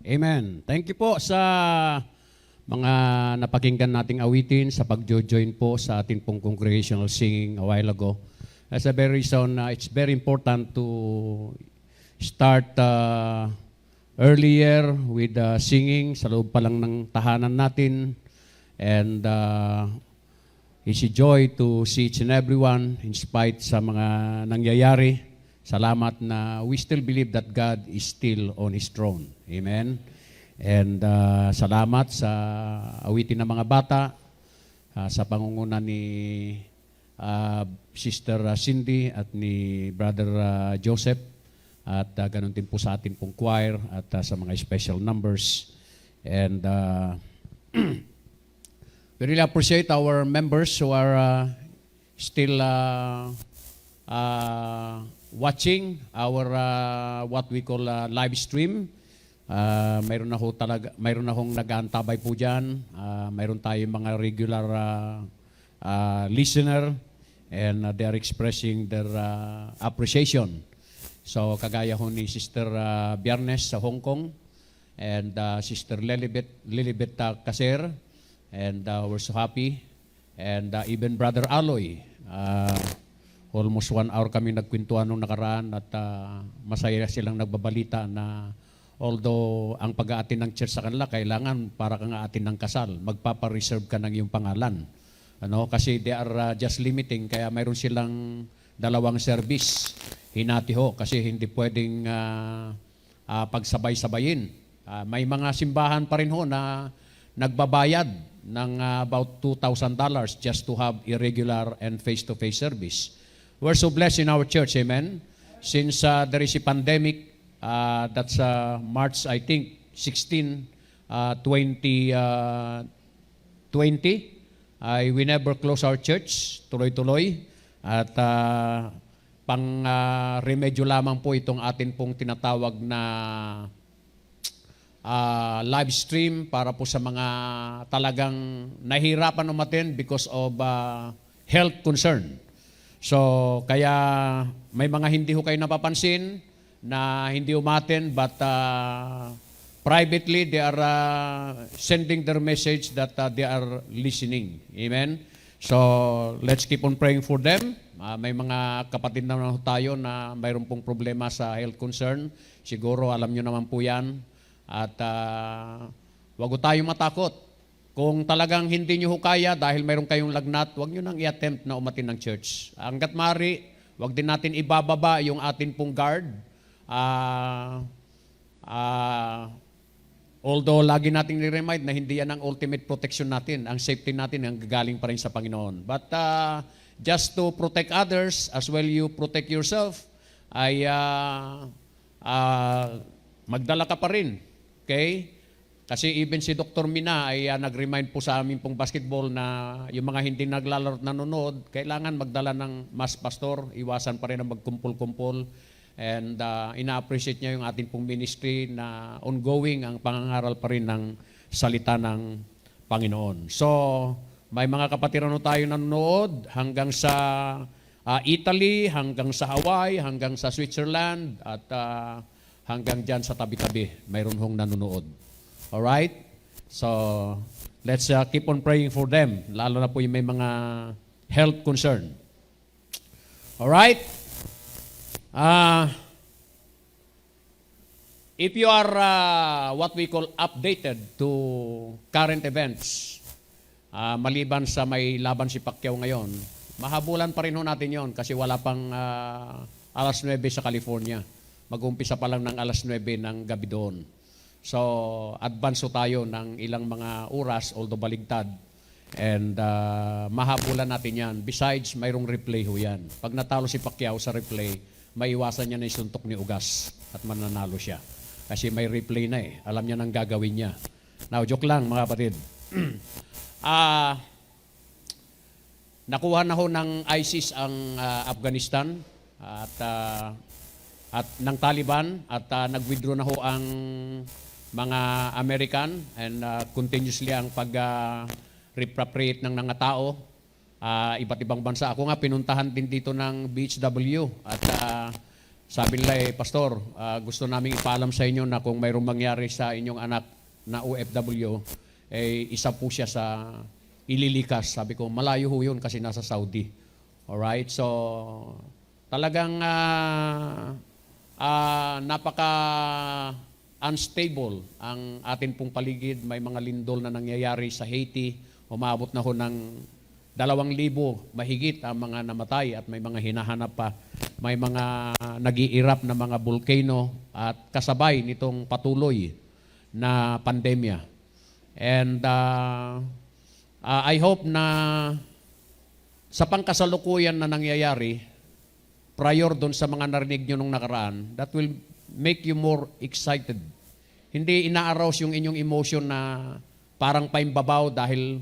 Amen. Thank you po sa mga napakinggan nating awitin, sa pag-join po sa ating pong congregational singing a while ago. That's a very reason it's very important to start earlier with singing sa loob pa lang ng tahanan natin. And it's a joy to see each and everyone in spite sa mga nangyayari. Salamat na we still believe that God is still on His throne. Amen. And salamat sa awitin ng mga bata, sa pangunguna ni Sister Cindy at ni Brother Joseph, at ganun din po sa atin pong choir at sa mga special numbers. And we really appreciate our members who are still watching our what we call live stream. Mayroon na hong nag-aantabay po diyan. Mayroon tayong mga regular listener, and they are expressing their appreciation. So kagaya ho ni Sister Biernes sa Hong Kong, and Sister Lilibet Caser, and we're so happy. And even Brother Aloy, almost 1 hour kami nagkwentuhan nung nakaraan, at masaya silang nagbabalita na although ang pag-aatin ng church sa kanila, kailangan para kang aatin ng kasal, magpapareserve ka ng iyong pangalan. Kasi they are just limiting, kaya mayroon silang 2 service. Hinati ho, kasi hindi pwedeng pagsabay-sabayin. May mga simbahan pa rin ho na nagbabayad ng about $2,000 just to have irregular and face-to-face service. We're so blessed in our church, amen? Since there is a pandemic, that's March, I think, 16, 2020, we never close our church, tuloy-tuloy. At pang-remedyo lamang po itong atin pong tinatawag na live stream para po sa mga talagang nahihirapan umattend because of health concern. So, kaya may mga hindi ho kayo napapansin na hindi umattend, but privately they are sending their message that they are listening. Amen? So, let's keep on praying for them. May mga kapatid naman tayo na mayroon pong problema sa health concern. Siguro alam nyo naman po yan. At wag tayong matakot. Kung talagang hindi nyo kaya dahil mayroon kayong lagnat, wag nyo nang i-attempt na umatin ng church. Hanggat maaari, wag din natin ibababa yung atin pong guard. Although lagi nating ni-remind na hindi yan ang ultimate protection natin. Ang safety natin ang gagaling pa rin sa Panginoon. But just to protect others, as well you protect yourself, ay magdala ka pa rin. Okay? Kasi even si Dr. Mina ay nag-remind po sa amin pong basketball na yung mga hindi naglalaro nanonood, kailangan magdala ng mas pastor, iwasan pa rin ang magkumpul-kumpul. And ina-appreciate niya yung ating pong ministry na ongoing ang pangangaral pa rin ng salita ng Panginoon. So, may mga kapatiran tayo nanonood hanggang sa Italy, hanggang sa Hawaii, hanggang sa Switzerland, at hanggang dyan sa tabi-tabi, mayroon hong nanonood. Alright? So, let's keep on praying for them, lalo na po yung may mga health concern. Alright? If you are what we call updated to current events, maliban sa may laban si Pacquiao ngayon, mahabulan pa rin ho natin yon kasi wala pang alas 9 sa California. Mag-umpisa pa lang ng alas 9 ng gabi doon. So, advance tayo ng ilang mga oras, although baligtad. And mahabulan natin yan. Besides, mayroong replay ho yan. Pag natalo si Pacquiao sa replay, maiwasan niya na yung suntok ni Ugas at mananalo siya. Kasi may replay na eh. Alam niya nang gagawin niya. Now, joke lang mga kapatid. Nakuha na ho ng ISIS ang Afghanistan at ng Taliban, at nag-withdraw na ho ang mga American, and continuously ang pag-repatriate ng mga tao iba't ibang bansa. Ako nga, pinuntahan din dito ng BHW at sabi nila, Pastor, gusto namin ipaalam sa inyo na kung mayroong mangyari sa inyong anak na OFW, isa po siya sa ililikas. Sabi ko, malayo ho yun kasi nasa Saudi. Alright? So, talagang napaka unstable ang atin pong paligid. May mga lindol na nangyayari sa Haiti. Umabot na ho ng 2,000 mahigit ang mga namatay at may mga hinahanap pa. May mga nag-iirap na mga volcano at kasabay nitong patuloy na pandemya. And I hope na sa pangkasalukuyan na nangyayari, prior doon sa mga narinig nyo nung nakaraan, that will make you more excited. Hindi ina-arouse yung inyong emotion na parang paimbabaw dahil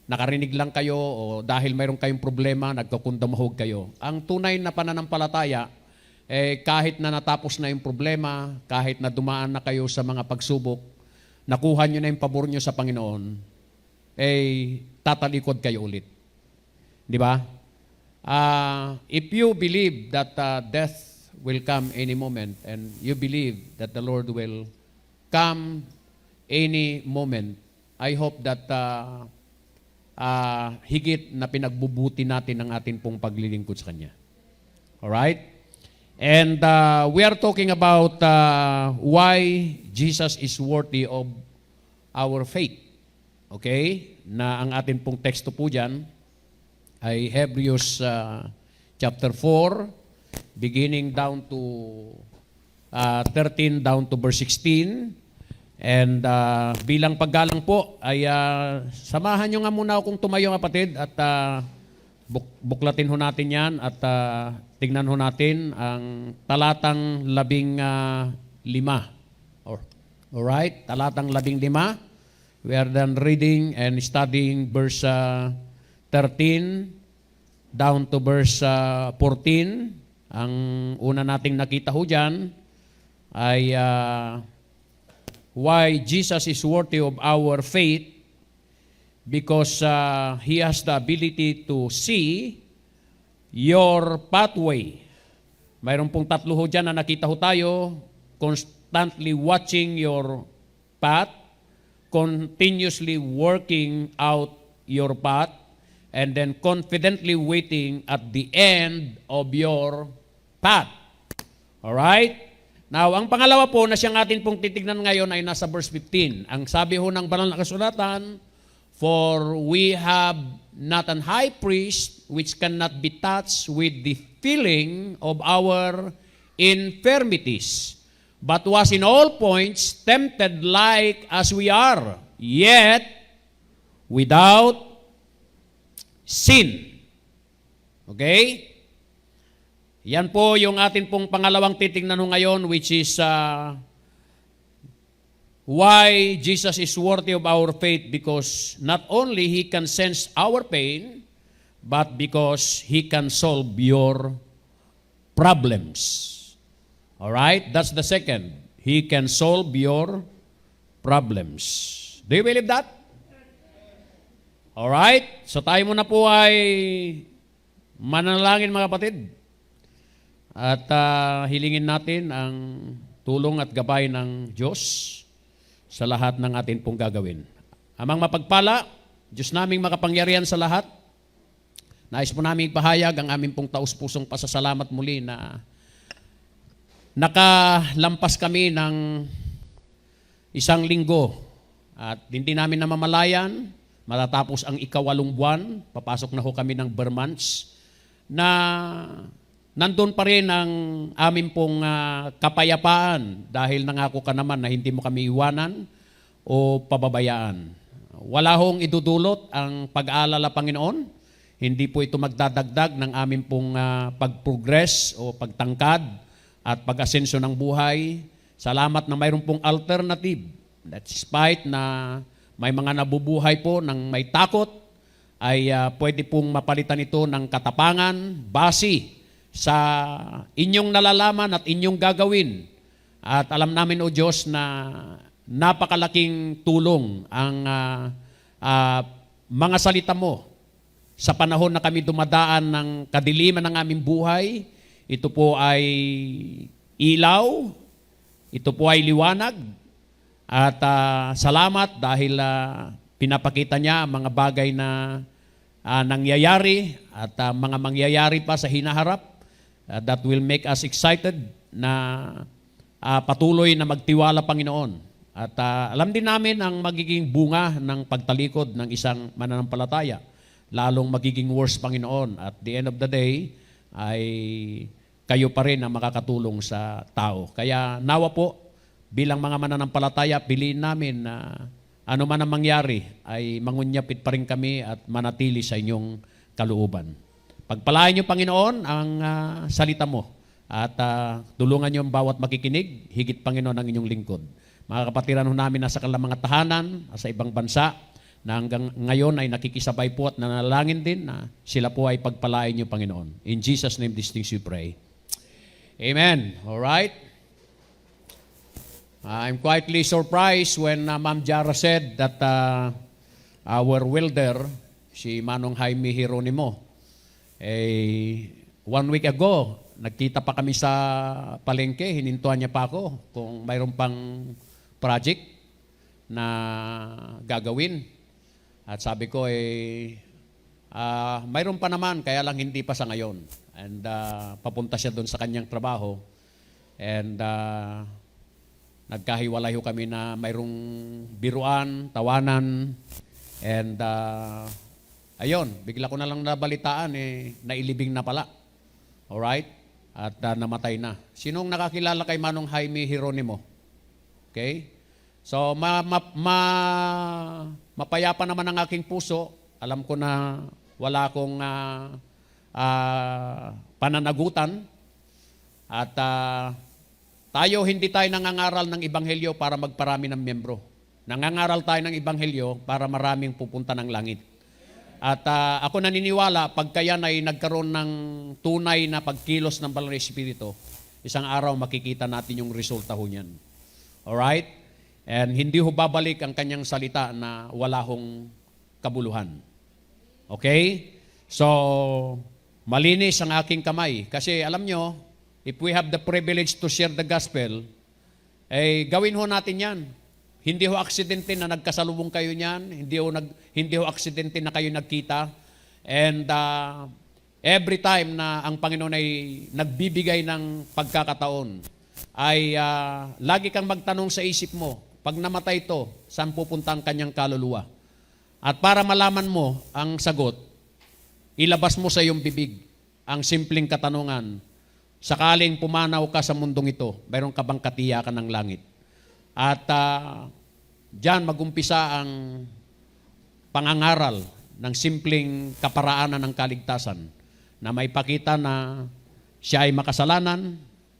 nakarinig lang kayo o dahil mayroon kayong problema, nagkakundamahog kayo. Ang tunay na pananampalataya, kahit na natapos na yung problema, kahit na dumaan na kayo sa mga pagsubok, nakuha nyo na yung pabor nyo sa Panginoon, tatalikod kayo ulit. Di ba? If you believe that death will come any moment and you believe that the Lord will come any moment, I hope that higit na pinagbubuti natin ang atin pong paglilingkod sa Kanya. Alright? And we are talking about why Jesus is worthy of our faith. Okay? Na ang atin pong teksto po dyan ay Hebrews chapter 4, beginning down to 13 down to verse 16. And bilang paggalang po ay samahan nyo nga muna akong tumayo kapatid at buklatin ho natin yan at tignan ho natin ang talatang 15. Alright, talatang 15. We are done reading and studying verse 13 down to verse 14. Ang una nating nakita ho dyan ay why Jesus is worthy of our faith because He has the ability to see your pathway. Mayroon pong tatlo ho dyan na nakita ho tayo, constantly watching your path, continuously working out your path, and then confidently waiting at the end of your path. Alright? Now, ang pangalawa po na siyang atin pong titignan ngayon ay nasa verse 15. Ang sabi ho ng banal na kasulatan, for we have not an high priest which cannot be touched with the feeling of our infirmities, but was in all points tempted like as we are, yet without sin. Okay? Yan po yung atin pong pangalawang titingnan ngayon, which is why Jesus is worthy of our faith, because not only He can sense our pain, but because He can solve your problems. Alright? That's the second. He can solve your problems. Do you believe that? Alright? So tayo muna po ay manalangin mga kapatid. At hilingin natin ang tulong at gabay ng Diyos sa lahat ng atin pong gagawin. Amang mapagpala, Diyos naming makapangyarihan sa lahat, nais po namin ipahayag ang aming pong taus-pusong pasasalamat muli na nakalampas kami ng isang linggo at hindi namin namamalayan, matatapos ang 8 buwan, papasok na ho kami ng bare months, na nandun pa rin ang amin pong kapayapaan dahil nangako ka naman na hindi mo kami iwanan o pababayaan. Wala hong idudulot ang pag-aalala, Panginoon. Hindi po ito magdadagdag ng amin pong pag-progress o pagtangkad at pag-asenso ng buhay. Salamat na mayroon pong alternative. Despite na may mga nabubuhay po ng may takot, ay pwede pong mapalitan ito ng katapangan, base sa inyong nalalaman at inyong gagawin. At alam namin, O Diyos, na napakalaking tulong ang mga salita mo sa panahon na kami dumadaan ng kadiliman ng aming buhay, ito po ay ilaw, ito po ay liwanag, at salamat dahil pinapakita niya ang mga bagay na nangyayari at mga mangyayari pa sa hinaharap that will make us excited na patuloy na magtiwala, Panginoon. At alam din namin ang magiging bunga ng pagtalikod ng isang mananampalataya, lalong magiging worse, Panginoon. At the end of the day, ay kayo pa rin ang makakatulong sa tao. Kaya nawa po, bilang mga mananampalataya, piliin namin na ano man ang mangyari, ay mangunyapit pa rin kami at manatili sa inyong kalooban. Pagpalain niyo, Panginoon, ang salita mo at tulungan niyo ang bawat makikinig, higit, Panginoon, ang inyong lingkod. Mga kapatiran namin nasa kanilang mga tahanan, sa ibang bansa, na hanggang ngayon ay nakikisabay po at nanalangin din na sila po ay pagpalain niyo, Panginoon. In Jesus' name, these things we pray. Amen. All right. I'm quietly surprised when Ma'am Jara said that our welder, si Manong Jaime Hieronimo, 1 week ago, nagkita pa kami sa palengke, hinintuan niya pa ako kung mayroon pang project na gagawin. At sabi ko, mayroon pa naman, kaya lang hindi pa sa ngayon. And papunta siya doon sa kanyang trabaho. And nagkahiwalay ho kami na mayroong biruan, tawanan, and ayun, bigla ko na lang nabalitaan, nailibing na pala. Alright? At namatay na. Sinong nakakilala kay Manong Jaime Hieronimo? Okay? So, mapayapa naman ang aking puso. Alam ko na wala akong pananagutan. At hindi tayo nangangaral ng Ebanghelyo para magparami ng miyembro. Nangangaral tayo ng Ebanghelyo para maraming pupunta ng langit. At ako naniniwala, pagka yan ay nagkaroon ng tunay na pagkilos ng Banal na Espiritu, isang araw makikita natin yung resulta ho niyan. Alright? And hindi ho babalik ang kanyang salita na wala hong kabuluhan. Okay? So, malinis ang aking kamay. Kasi alam nyo, if we have the privilege to share the gospel, gawin ho natin yan. Hindi ho aksidente na nagkasalubong kayo niyan. Hindi ho aksidente na kayo nagkita. And every time na ang Panginoon ay nagbibigay ng pagkakataon, ay lagi kang magtanong sa isip mo, pag namatay ito, saan pupunta ang kanyang kaluluwa? At para malaman mo ang sagot, ilabas mo sa iyong bibig ang simpleng katanungan, sakaling pumanaw ka sa mundong ito, mayroon ka bang katiyakan ng langit? At diyan magumpisa ang pangangaral ng simpleng kaparaanan ng kaligtasan na may pakita na siya ay makasalanan,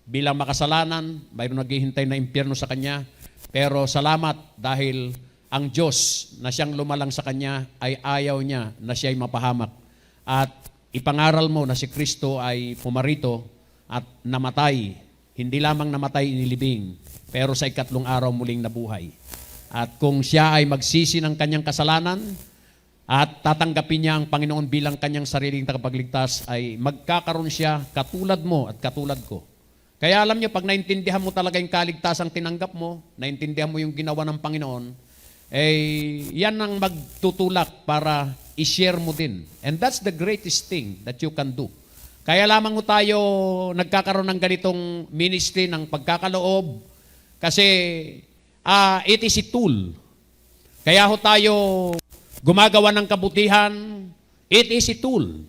bilang makasalanan, mayroon naghihintay na impyerno sa kanya, pero salamat dahil ang Diyos na siyang lumalang sa kanya ay ayaw niya na siya ay mapahamak. At ipangaral mo na si Kristo ay pumarito at namatay, hindi lamang namatay inilibing, pero sa ikatlong araw muling nabuhay. At kung siya ay magsisi ng kanyang kasalanan at tatanggapin niya ang Panginoon bilang kanyang sariling tagapagligtas, ay magkakaroon siya katulad mo at katulad ko. Kaya alam niyo, pag naintindihan mo talaga yung kaligtasang tinanggap mo, naintindihan mo yung ginawa ng Panginoon, yan ang magtutulak para i-share mo din. And that's the greatest thing that you can do. Kaya lamang tayo nagkakaroon ng ganitong ministry ng pagkakaloob kasi it is a tool. Kaya tayo gumagawa ng kabutihan, it is a tool.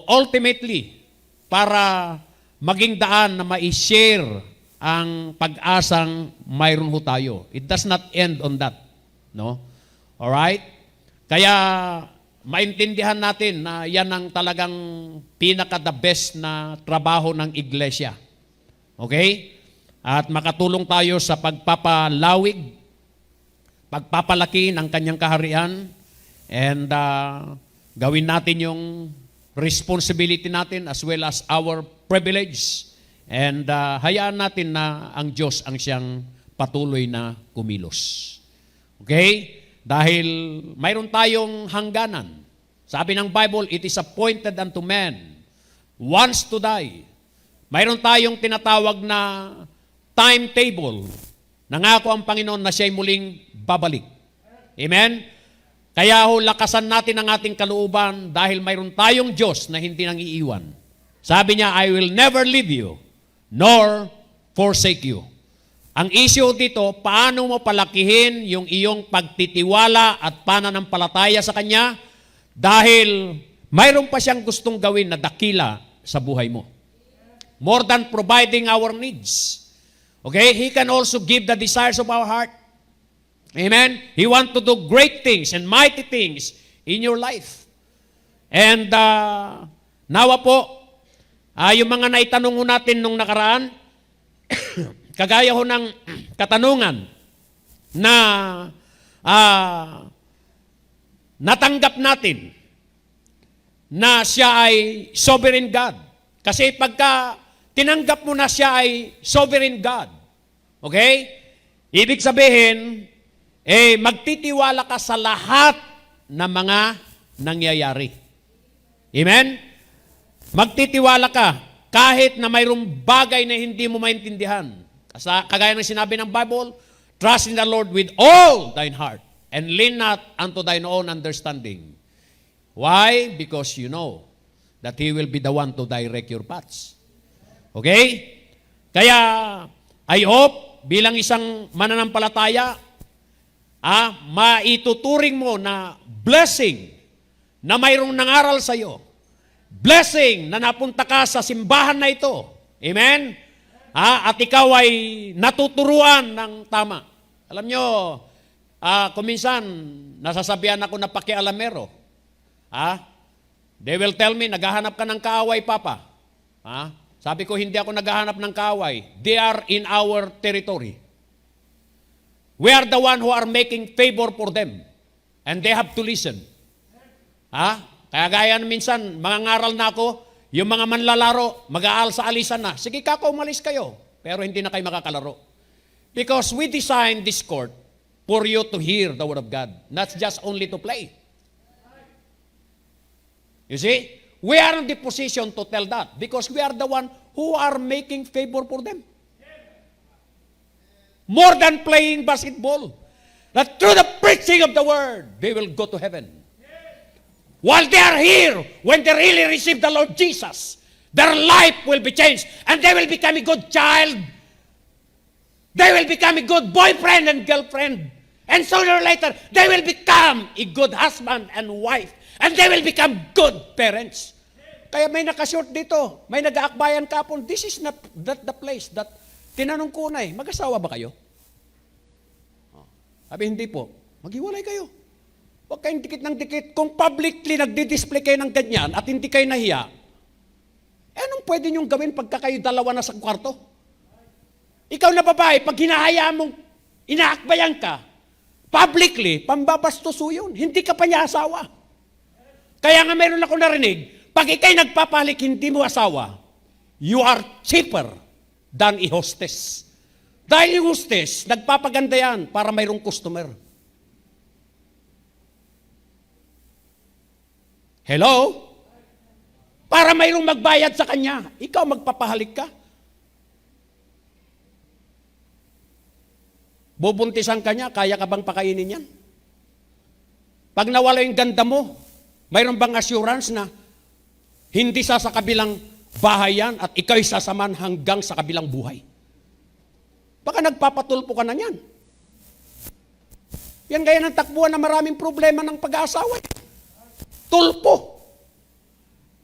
Ultimately, para maging daan na ma-share ang pag-asang mayroon ho tayo. It does not end on that. No? Alright? Kaya maintindihan natin na yan ang talagang pinaka-the best na trabaho ng iglesia. Okay? At makatulong tayo sa pagpapalawig, pagpapalaki ng kanyang kaharian, and gawin natin yung responsibility natin as well as our privilege, and hayaan natin na ang Diyos ang siyang patuloy na kumilos. Okay? Dahil mayroon tayong hangganan. Sabi ng Bible, it is appointed unto man once to die. Mayroon tayong tinatawag na timetable. Nangako ang Panginoon na siya'y muling babalik. Amen? Kaya lakasan natin ang ating kalooban dahil mayroon tayong Diyos na hindi nang iiwan. Sabi niya, I will never leave you, nor forsake you. Ang issue dito, paano mo palakihin yung iyong pagtitiwala at pananampalataya sa Kanya dahil mayroon pa siyang gustong gawin na dakila sa buhay mo. More than providing our needs. Okay? He can also give the desires of our heart. Amen? He wants to do great things and mighty things in your life. And nawa po, yung mga naitanong ho natin nung nakaraan, kagaya ho ng katanungan na natanggap natin na siya ay sovereign God. Kasi pagka tinanggap mo na siya ay sovereign God, okay? Ibig sabihin, magtitiwala ka sa lahat ng mga nangyayari. Amen? Magtitiwala ka kahit na mayroong bagay na hindi mo maintindihan. Kagaya ng sinabi ng Bible, trust in the Lord with all thine heart and lean not unto thine own understanding. Why? Because you know that He will be the one to direct your paths. Okay? Kaya, I hope, bilang isang mananampalataya, maituturing mo na blessing na mayroong nangaral sa iyo. Blessing na napunta ka sa simbahan na ito. Amen? At ikaw ay natuturuan ng tama. Alam nyo, kuminsan, nasasabihan ako na pakialamero. They will tell me, naghahanap ka ng kaaway, Papa. Sabi ko, hindi ako naghahanap ng kaaway. They are in our territory. We are the one who are making favor for them. And they have to listen. Kaya gaya minsan, mga ngaral na ako, yung mga manlalaro, mag-aal sa alisan na, sige kako, umalis kayo. Pero hindi na kayo makakalaro. Because we designed this court for you to hear the Word of God. Not just only to play. You see? We are in the position to tell that because we are the one who are making favor for them. More than playing basketball. That through the preaching of the Word, they will go to heaven. While they are here, when they really receive the Lord Jesus, their life will be changed and they will become a good child. They will become a good boyfriend and girlfriend. And sooner or later, they will become a good husband and wife. And they will become good parents. Kaya may nakashort dito, may nag-aakbayan kapon, this is not the place that tinanong ko na mag-asawa ba kayo? Sabi, hindi po. Maghiwalay kayo. Huwag kayong dikit ng dikit. Kung publicly nagdi-display kayo ng ganyan at hindi kayo nahiya, anong pwede niyong gawin pagka kayo dalawa na sa kwarto? Ikaw na babae, pag hinahayaan mong inaakbayan ka, publicly, pambabastuso yun. Hindi ka pa niya asawa. Kaya nga meron ako narinig, pag ikay nagpapalik, hindi mo asawa, you are cheaper than a hostess. Dahil yung hostess, nagpapaganda yan para mayroong customer. Hello? Para mayroong magbayad sa kanya, ikaw magpapahalik ka. Bubuntisan ka niya, kaya ka bang pakainin yan? Pag nawala yung ganda mo, mayroon bang assurance na hindi sa kabilang bahay yan at ikaw'y sasaman hanggang sa kabilang buhay? Baka nagpapatulpo ka na yan. Yan gaya ng takbuhan na maraming problema ng pag-aasawa. Tulpo.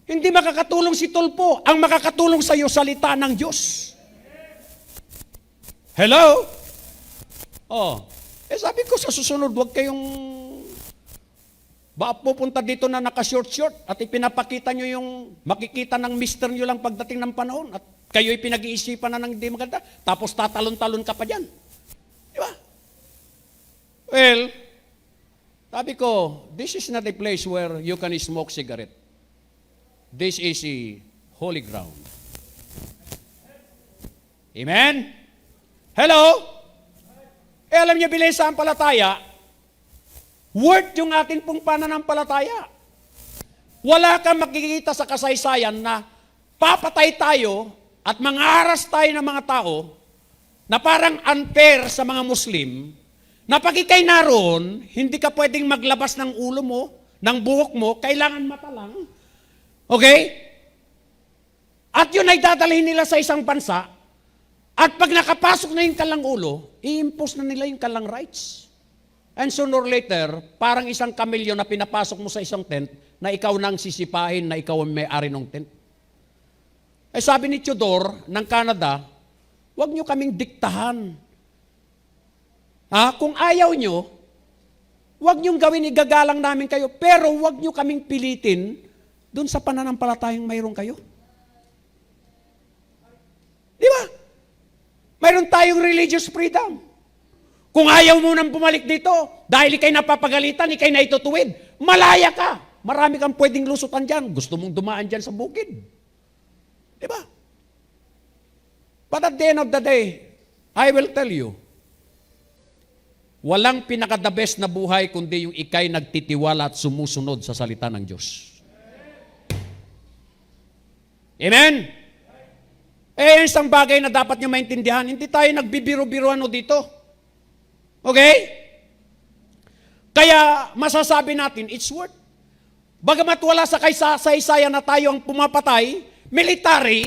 Hindi makakatulong si tulpo. Ang makakatulong sa iyo, salita ng Diyos. Hello? Sabi ko sa susunod, huwag kayong pupunta dito na naka-short-short at ipinapakita nyo yung makikita ng mister nyo lang pagdating ng panahon at kayo'y pinag-iisipan na ng hindi maganda tapos tatalon-talon ka pa dyan. Di ba? Well, sabi ko, this is not a place where you can smoke cigarette. This is a holy ground. Amen? Hello? Alam niyo, bilang sa ampalataya, worth yung atin pong pananampalataya. Wala kang makikita sa kasaysayan na papatay tayo at mangaras tayo ng mga tao na parang unfair sa mga Muslim, na pag ikay naroon, hindi ka pwedeng maglabas ng ulo mo, ng buhok mo, kailangan mata lang. Okay? At yun ay dadalhin nila sa isang bansa, at pag nakapasok na yung kalang ulo, i-impose na nila yung kalang rights. And sooner or later, parang isang kamilyo na pinapasok mo sa isang tent, na ikaw nang sisipahin, na ikaw ang may-ari ng tent. Eh sabi ni Tudor ng Canada, huwag nyo kaming diktahan. Kung ayaw nyo, huwag nyo gawin, igagalang namin kayo, pero huwag nyo kaming pilitin dun sa pananampalatayang mayroon kayo. Di ba? Mayroon tayong religious freedom. Kung ayaw mo nang bumalik dito, dahil ikay napapagalitan, ikay naitutuwid, malaya ka. Marami kang pwedeng lusutan dyan. Gusto mong dumaan dyan sa bukid. Di ba? But at the end of the day, I will tell you, walang pinaka-the best na buhay kundi yung ikay nagtitiwala at sumusunod sa salita ng Diyos. Amen? Isang bagay na dapat nyo maintindihan, hindi tayo nagbibiro-biroan dito. Okay? Kaya masasabi natin, it's worth. Bagamat wala sa kasaysayan na tayo ang pumapatay, military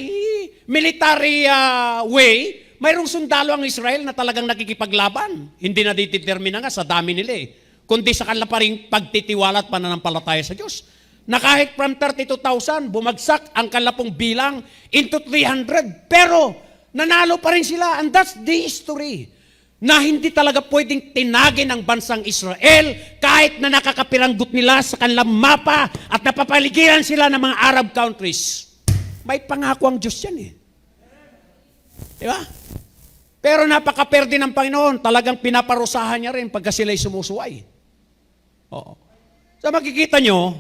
way, mayroong sundalo ang Israel na talagang nakikipaglaban. Hindi na determina nga sa dami nila kundi sa kanila pa rin pagtitiwala at pananampalataya sa Diyos. Na kahit from 32,000, bumagsak ang kalapong bilang into 300. Pero nanalo pa rin sila, and that's the history. Na hindi talaga pwedeng tinagin ang bansang Israel kahit na nakakapiranggot nila sa kanilang mapa at napapaligiran sila ng mga Arab countries. May pangako ang Diyos yan Di ba? Pero napakaperde ng Panginoon, talagang pinaparusahan niya rin pagka sila'y sumusuway. Oo. So makikita nyo,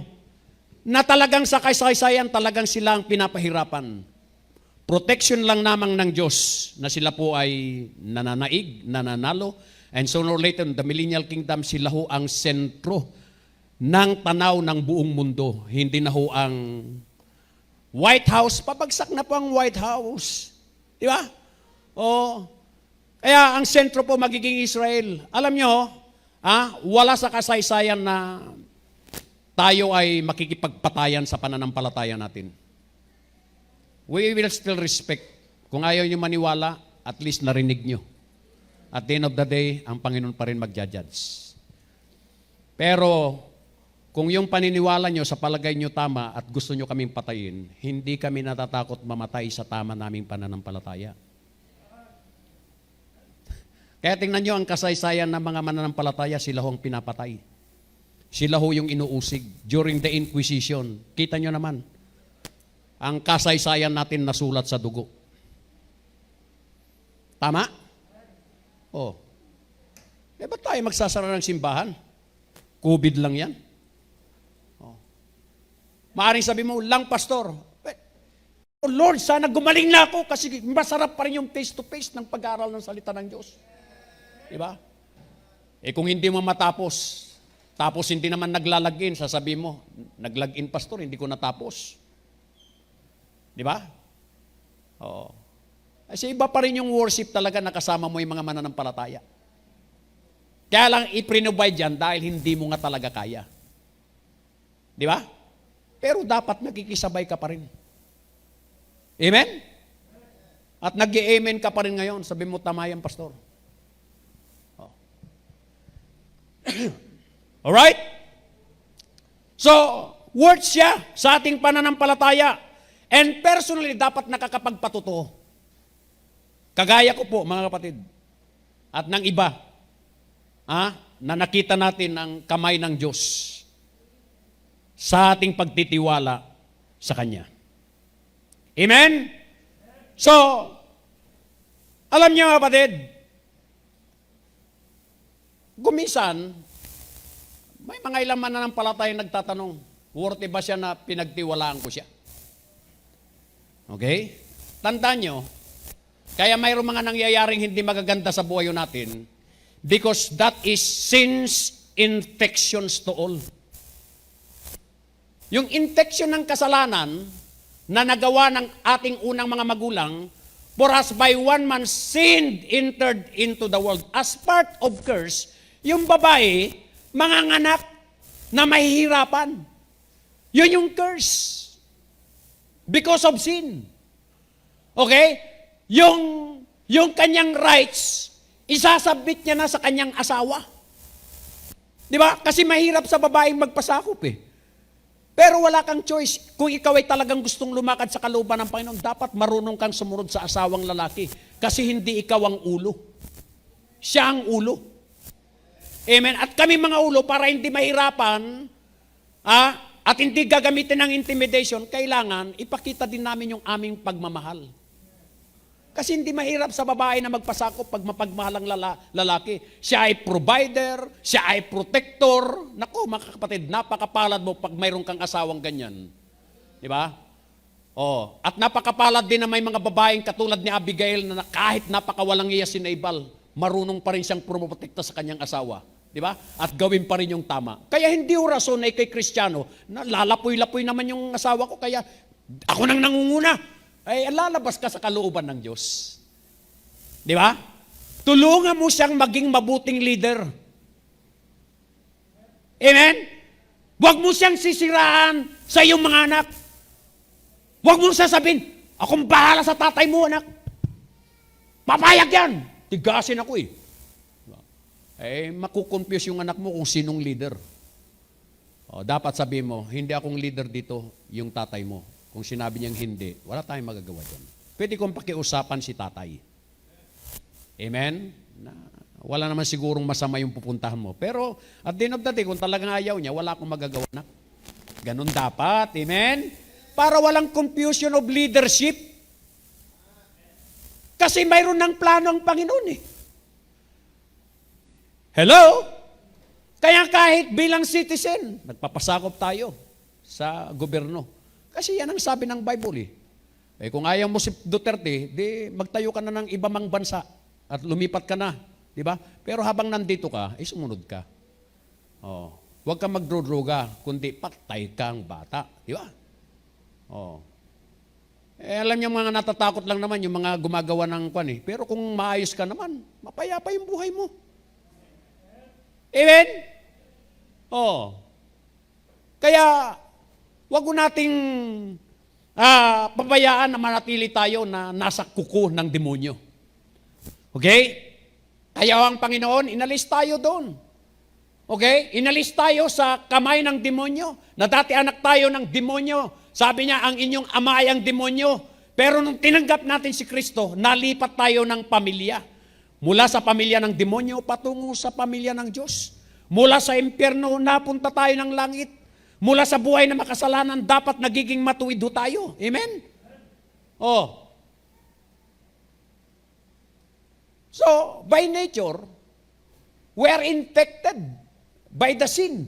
na talagang sa kasaysayan, talagang sila ang pinapahirapan. Protection lang namang ng Diyos na sila po ay nananaig, nananalo, and sooner or later, the millennial kingdom, sila ho ang sentro ng tanaw ng buong mundo. Hindi na ho ang White House, pabagsak na po ang White House. Di ba? Kaya ang sentro po magiging Israel. Alam nyo, wala sa kasaysayan na tayo ay makikipagpatayan sa pananampalataya natin. We will still respect. Kung ayaw nyo maniwala, at least narinig nyo. At the end of the day, ang Panginoon pa rin magja-judge. Pero, kung yung paniniwala nyo sa palagay nyo tama at gusto nyo kaming patayin, hindi kami natatakot mamatay sa tama naming pananampalataya. Kaya tingnan nyo ang kasaysayan ng mga mananampalataya, sila ho ang pinapatay. Sila ho yung inuusig during the Inquisition. Kita nyo naman, ang kasaysayan natin nasulat sa dugo. Tama? Ba't tayo magsasara ng simbahan? COVID lang yan. Maaring sabi mo, lang pastor, oh Lord, sana gumaling na ako kasi masarap pa rin yung face-to-face ng pag-aaral ng salita ng Diyos. Diba? Kung hindi mo matapos, tapos hindi naman naglalagin, sasabihin mo, naglagin pastor, hindi ko natapos. Di ba? Oo. Kasi iba pa rin yung worship talaga na kasama mo yung mga mananampalataya. Kaya lang i-provide yan dahil hindi mo nga talaga kaya. Di ba? Pero dapat nakikisabay ka pa rin. Amen? At nag-i-amen ka pa rin ngayon. Sabi mo, tama yan, pastor. Alright? So, words siya sa ating pananampalataya. And personally, dapat nakakapagpatotoo. Kagaya ko po, mga kapatid, at ng iba, na nakita natin ang kamay ng Diyos sa ating pagtitiwala sa Kanya. Amen? So, alam niyo mga kapatid, gumisan, may mga ilang mananampalataya nagtatanong, worthy ba siya na pinagtiwalaan ko siya? Okay? Tandaan nyo, kaya mayroong mga nangyayaring hindi magaganda sa buhay natin because that is sin's infections to all. Yung infection ng kasalanan na nagawa ng ating unang mga magulang, for as by one man sin entered into the world. As part of curse, yung babae, manganganak na mahihirapan. Yun yung curse. Because of sin. Okay? Yung kanyang rights, isasabit niya na sa kanyang asawa. Di ba? Kasi mahirap sa babaeng magpasakop eh. Pero wala kang choice. Kung ikaw ay talagang gustong lumakad sa kalooban ng Panginoon, dapat marunong kang sumunod sa asawang lalaki. Kasi hindi ikaw ang ulo. Siya ang ulo. Amen? At kami mga ulo, para hindi mahirapan, at hindi gagamitin ng intimidation, kailangan ipakita din namin yung aming pagmamahal. Kasi hindi mahirap sa babae na magpasakop pag mapagmahal ang lalaki. Siya ay provider, siya ay protector. Naku, mga kapatid, napakapalad mo pag mayroon kang asawang ganyan. Di ba? Oh, at napakapalad din na may mga babaeng katulad ni Abigail na kahit napakawalang iya si Nabal, marunong pa rin siyang promoprotekta sa kanyang asawa. Di ba? At gawin pa rin yung tama. Kaya hindi rason na ikay Kristiyano, na lalapoy-lapoy naman yung asawa ko, kaya ako nang nangunguna. Ay lalabas ka sa kalooban ng Diyos. Di ba? Tulungan mo siyang maging mabuting leader. Amen? Huwag mo siyang sisiraan sa iyong mga anak. Huwag mo sasabihin, akong bahala sa tatay mo, anak. Papayag yan. Tigasin ako eh. Makukonfuse yung anak mo kung sinong leader. Dapat sabihin mo, hindi akong leader dito, yung tatay mo. Kung sinabi niyang hindi, wala tayong magagawa dyan. Pwede kong pakiusapan si tatay. Amen? Wala naman sigurong masama yung pupuntahan mo. Pero at the end of the day, kung talagang ayaw niya, wala akong magagawa na. Ganun dapat. Amen? Para walang confusion of leadership. Kasi mayroon ng plano ang Panginoon eh. Hello? Kaya kahit bilang citizen, nagpapasakop tayo sa gobyerno. Kasi yan ang sabi ng Bible eh. Kung ayaw mo si Duterte, di magtayo ka na ng iba mang bansa at lumipat ka na. Di ba? Pero habang nandito ka, sumunod ka. Huwag kang magdrodroga, kundi patay kang bata. Di ba? Alam niyo mga natatakot lang naman yung mga gumagawa ng kwan eh. Pero kung maayos ka naman, mapayapa yung buhay mo. Amen? Kaya, wag mo nating pabayaan na manatili tayo na nasa kuko ng demonyo. Okay? Kaya ang Panginoon, inalis tayo doon. Okay? Inalis tayo sa kamay ng demonyo. Na dati anak tayo ng demonyo. Sabi niya, ang inyong ama ay ang demonyo. Pero nung tinanggap natin si Kristo, nalipat tayo ng pamilya. Mula sa pamilya ng demonyo, patungo sa pamilya ng Diyos. Mula sa impyerno, napunta tayo ng langit. Mula sa buhay na makasalanan, dapat nagiging matuwid ho tayo. Amen? So, by nature, we are infected by the sin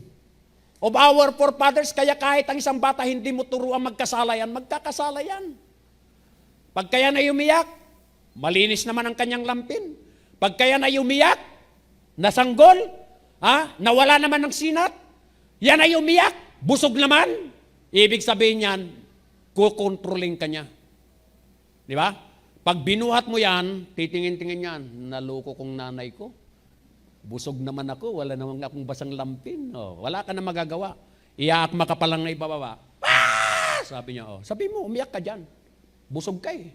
of our forefathers. Kaya kahit ang isang bata hindi mo turuan magkasala yan, magkakasala yan. Pag kaya na umiyak, malinis naman ang kanyang lampin. Pag kaya na umiyak, nasanggol, nawala naman ng sinat, yan ay umiyak, busog naman, ibig sabihin yan, kukontrolling ka niya. Di ba? Pag binuhat mo yan, titingin-tingin yan, naloko kong nanay ko. Busog naman ako, wala naman akong basang lampin. Wala ka na magagawa. Iyaakma ka pa lang na ibababa. Sabi niya, sabi mo, umiyak ka dyan. Busog ka eh.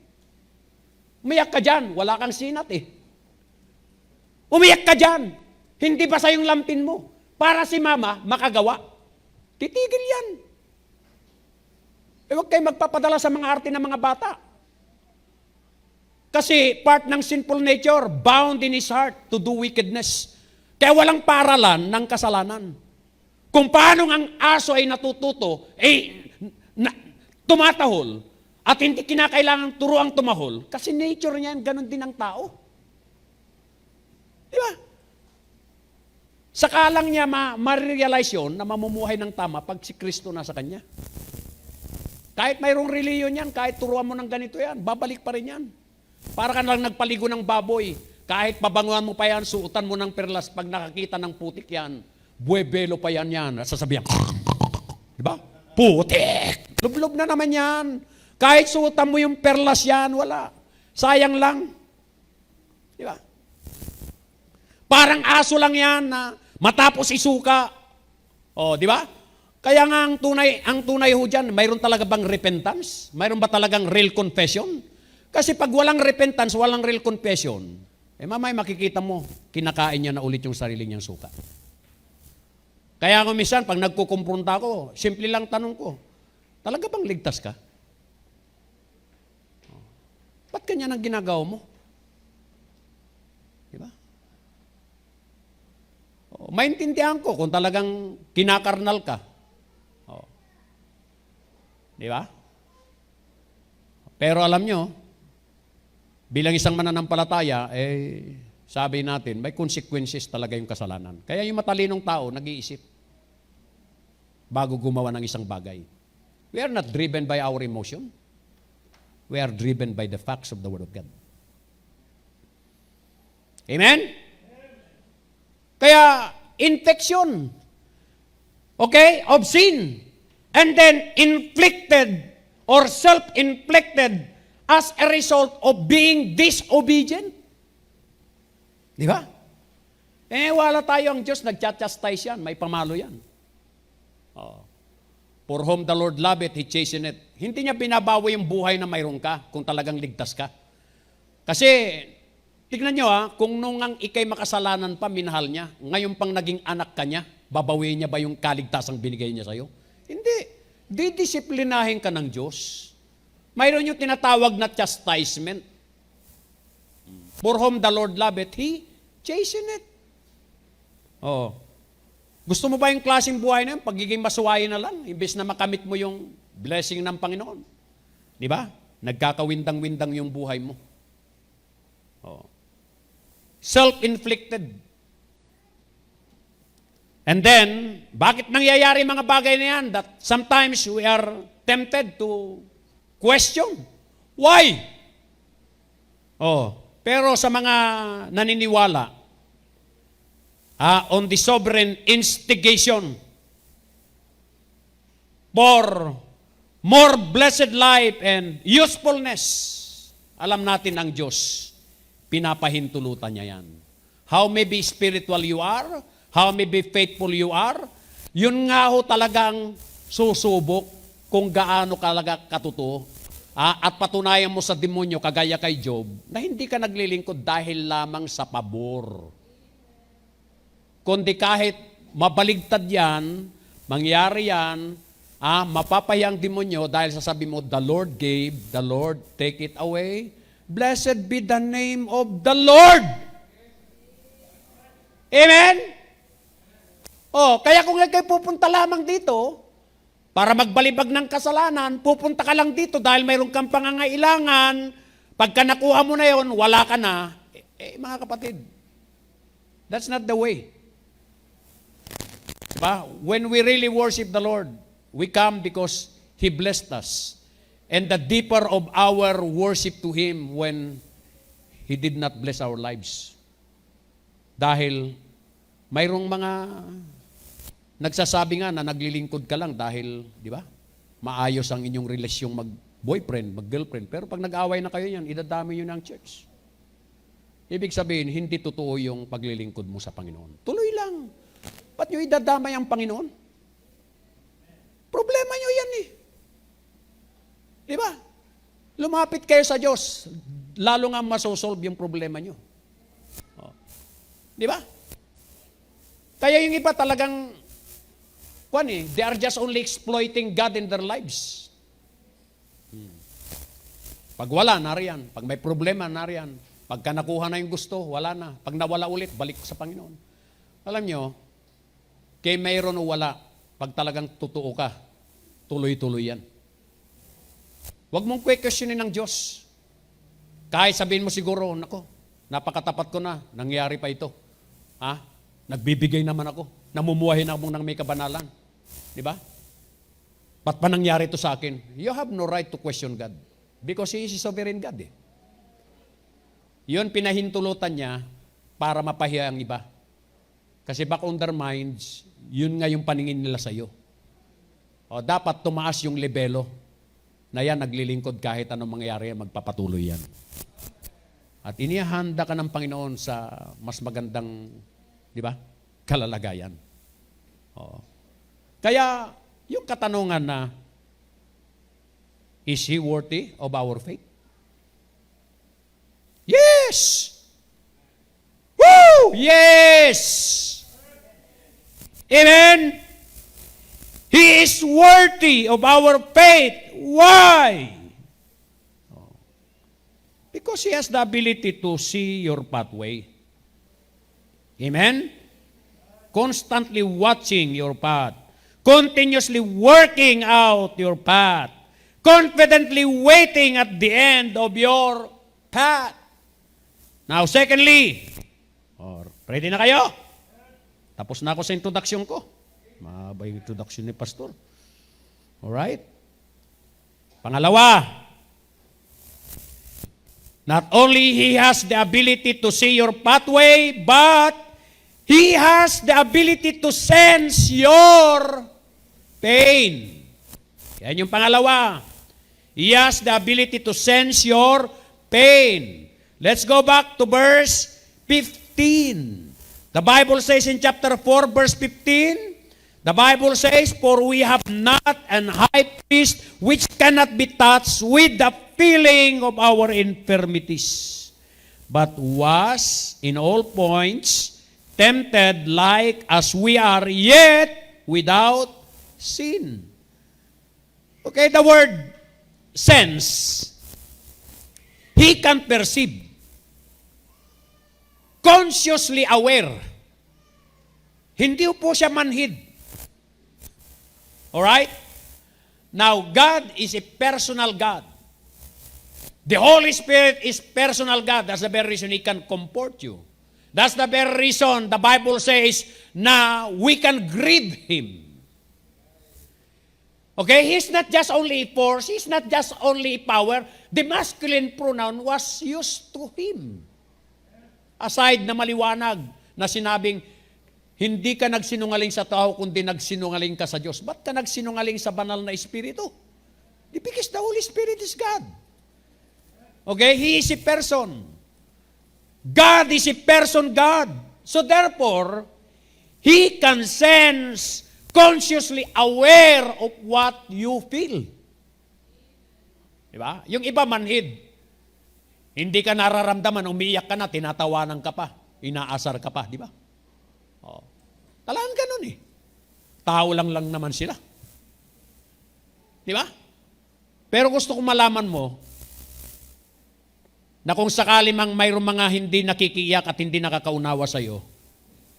Umiyak ka dyan, wala kang sinat eh. Umiyak ka dyan, hindi basa yung lampin mo. Para si mama, makagawa. Titigil yan. Huwag kayo magpapadala sa mga arte ng mga bata. Kasi part ng sinful nature, bound in his heart to do wickedness. Kaya walang paralan ng kasalanan. Kung paano ang aso ay natututo, tumatahol, at hindi kinakailangan turuang tumahol, kasi nature niyan, ganun din ang tao. Di ba? Saka lang niya ma-realize yun na mamumuhay ng tama pag si Kristo nasa kanya. Kahit mayroong reliyon yan, kahit turuan mo ng ganito yan, babalik pa rin yan. Para ka lang nagpaligo ng baboy, kahit pabanguan mo pa yan, suotan mo ng perlas, pag nakakita ng putik yan, buwebelo pa yan, at sasabihan, di ba? Putik! Lublob na naman yan. Kahit suotan mo yung perlas yan, wala. Sayang lang. Di ba? Parang aso lang yan na matapos isuka. O, di ba? Kaya nga ang tunay ho dyan, mayroon talaga bang repentance? Mayroon ba talagang real confession? Kasi pag walang repentance, walang real confession, mamay makikita mo, kinakain niya na ulit yung sarili niyang suka. Kaya ako minsan, pag nagkukumpronta ko, simple lang tanong ko, talaga bang ligtas ka? Ba't ganyan ang ginagawa mo? Diba? Maintindihan ko kung talagang kinakarnal ka. Diba? Pero alam nyo, bilang isang mananampalataya, sabi natin, may consequences talaga yung kasalanan. Kaya yung matalinong tao, nag-iisip bago gumawa ng isang bagay. We are not driven by our emotion. We are driven by the facts of the Word of God. Amen? Kaya, infection, okay, of sin, and then inflicted or self-inflicted as a result of being disobedient. Di ba? Wala tayo ang Diyos, nagchachastise yan, may pamalo yan. For whom the Lord loveth, He chasteneth. Hindi niya binabawi yung buhay na mayroon ka kung talagang ligtas ka. Kasi, tignan nyo kung nung ang ikay makasalanan pa, minahal niya, ngayon pang naging anak ka niya, babawiin niya ba yung kaligtasang binigay niya sa'yo? Hindi. Didisiplinahin ka ng Diyos. Mayroon yung tinatawag na chastisement. For whom the Lord loveth, He chasteneth. Gusto mo ba yung klaseng buhay na yun? Pagiging masuwayin na lang, imbes na makamit mo yung blessing ng Panginoon. Di ba? Nagkakawindang-windang yung buhay mo. Self-inflicted. And then, bakit nangyayari mga bagay na yan? That sometimes we are tempted to question. Why? Pero sa mga naniniwala, on the sovereign instigation for more blessed life and usefulness, alam natin ang Diyos, pinapahintulutan niya yan. How may be spiritual you are, how may be faithful you are, yun nga ho talagang susubok kung gaano talaga katotoo. At patunayan mo sa demonyo, kagaya kay Job, na hindi ka naglilingkod dahil lamang sa pabor. Kundi kahit mabaligtad yan, mangyari yan, mapapayang demonyo dahil sasabi mo, the Lord gave, the Lord take it away. Blessed be the name of the Lord. Amen? Kaya kung kayo pupunta lamang dito, para magbalibag ng kasalanan, pupunta ka lang dito dahil mayroon kang pangangailangan, pagka nakuha mo na yon, wala ka na. Mga kapatid, that's not the way. Diba? When we really worship the Lord, we come because He blessed us. And the deeper of our worship to Him when He did not bless our lives. Dahil mayroong mga nagsasabi nga na naglilingkod ka lang dahil, di ba, maayos ang inyong relasyong mag-boyfriend, mag-girlfriend. Pero pag nag-away na kayo yan, idadami nyo ng church. Ibig sabihin, hindi totoo yung paglilingkod mo sa Panginoon. Tuloy lang. Ba't nyo idadamay ang Panginoon? Problema nyo yan Di ba? Lumapit kayo sa Diyos, lalo nga masosolve yung problema nyo. Di ba? Kaya yung iba talagang they are just only exploiting God in their lives. Pag wala, nariyan. Pag may problema, nariyan. Pagka nakuha na yung gusto, wala na. Pag nawala ulit, balik sa Panginoon. Alam nyo, kay mayroon o wala, pag talagang totoo ka, tuloy-tuloy yan. Huwag mong questionin ng Diyos. Kahit sabihin mo siguro, nako, napakatapat ko na, nangyari pa ito. Nagbibigay naman ako, namumuhay na ako ng may kabanalan. Di ba? Ba't pa nangyari ito sa akin? You have no right to question God. Because He is a sovereign God Yun pinahintulutan niya para mapahiya ang iba. Kasi back on their minds, yun nga yung paningin nila sa iyo. O dapat tumaas yung lebelo na yan naglilingkod kahit anong mangyari, magpapatuloy yan. At inihanda ka ng Panginoon sa mas magandang, di ba, kalalagayan. Oo. Kaya, yung katanungan na, is He worthy of our faith? Yes! Woo! Yes! Amen? He is worthy of our faith. Why? Because He has the ability to see your pathway. Amen? Constantly watching your path. Continuously working out your path. Confidently waiting at the end of your path. Now, secondly, ready na kayo? Tapos na ako sa introduction ko. Mahaba yung introduction ni Pastor. Alright? Pangalawa, not only He has the ability to see your pathway, but He has the ability to sense your pain. Yan yung pangalawa. He has the ability to sense your pain. Let's go back to verse 15. The Bible says in chapter 4, verse 15, the Bible says, "For we have not an high priest which cannot be touched with the feeling of our infirmities, but was in all points tempted like as we are, yet without sin." Okay, the word sense. He can perceive. Consciously aware. Hindi po siya manhid. Alright? Now, God is a personal God. The Holy Spirit is personal God. That's the very reason He can comfort you. That's the very reason the Bible says na we can grieve Him. Okay? He's not just only a force. He's not just only a power. The masculine pronoun was used to Him. Aside na maliwanag na sinabing, hindi ka nagsinungaling sa tao, kundi nagsinungaling ka sa Diyos. Ba't ka nagsinungaling sa banal na Espiritu? Because the Holy Spirit is God. Okay? He is a person. God is a person God. So therefore, He can sense, consciously aware of what you feel. Diba? Yung iba manhid. Hindi ka nararamdaman, umiiyak ka na, tinatawanan ka pa, inaasar ka pa, di ba? Oh. Talagang ganun eh. Tao lang naman sila. Di ba? Pero gusto kong malaman mo, na kung sakali mang mayroong mga hindi nakikiyak at hindi nakakaunawa sa iyo,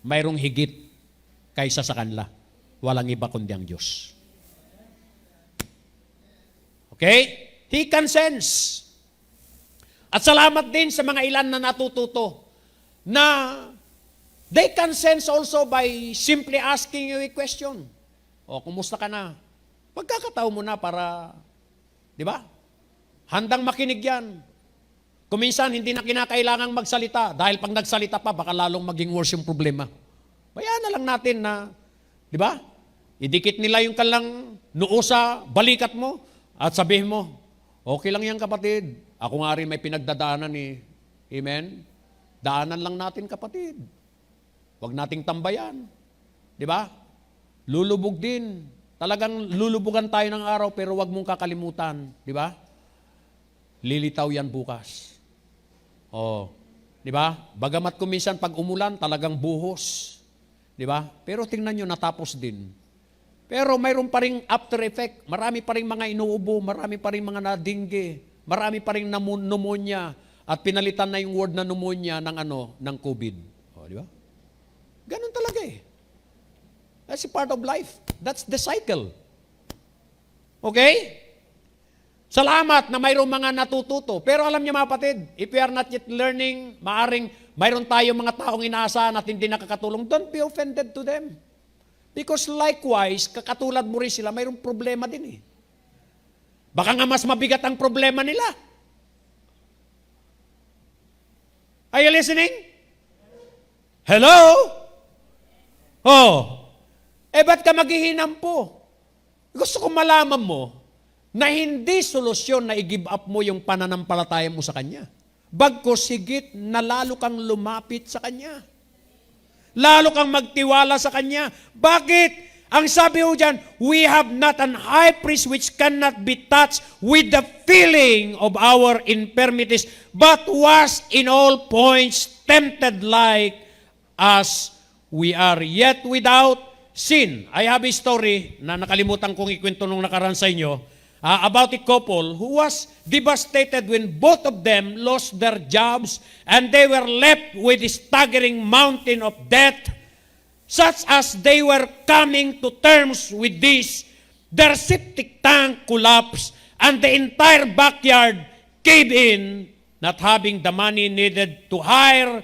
mayroong higit kaysa sa kanila. Walang iba kundi ang Diyos. Okay? He can sense. At salamat din sa mga ilan na natututo na they can sense also by simply asking you a question. O, kumusta ka na? Pagkakataon mo na para, di ba? Handang makinig yan. Kuminsan, hindi na kinakailangang magsalita. Dahil pag nagsalita pa, baka lalong maging worse yung problema. Bayaan na lang natin na, di ba? Idikit nila yung kalang noo sa balikat mo at sabihin mo, okay lang yan kapatid. Ako nga rin may pinagdadaanan eh. Amen? Daanan lang natin kapatid. Huwag nating tambayan. Di ba? Lulubog din. Talagang lulubugan tayo ng araw pero huwag mong kakalimutan. Di ba? Lilitaw yan bukas. Oh, di ba? Bagamat kuminsan pag umulan, talagang buhos. Di ba? Pero tingnan nyo, natapos din. Pero mayroon pa ring after effect. Marami pa ring mga inuubo, marami pa ring mga nadingge, marami pa ring pneumonia at pinalitan na yung word na pneumonia ng COVID. Oh, di ba? Ganun talaga eh. That's a part of life. That's the cycle. Okay? Salamat na mayroong mga natututo. Pero alam niyo mga kapatid, if we are not yet learning, maaring mayroon tayong mga taong inaasahan at hindi nakakatulong, don't be offended to them. Because likewise, kakatulad mo rin sila, mayroong problema din eh. Baka nga mas mabigat ang problema nila. Are you listening? Hello? Oh. Eh, ba't ka maghihinam po? Gusto ko malaman mo na hindi solusyon na i-give up mo yung pananampalataya mo sa Kanya. Bagkus higit na lalo kang lumapit sa Kanya. Lalo kang magtiwala sa Kanya. Bakit? Ang sabi ho dyan, we have not an high priest which cannot be touched with the feeling of our infirmities, but was in all points tempted like as we are, yet without sin. I have a story na nakalimutan kong ikwento nung nakaraan sa inyo about a couple who was devastated when both of them lost their jobs and they were left with a staggering mountain of debt. Such as they were coming to terms with this, their septic tank collapsed and the entire backyard caved in, not having the money needed to hire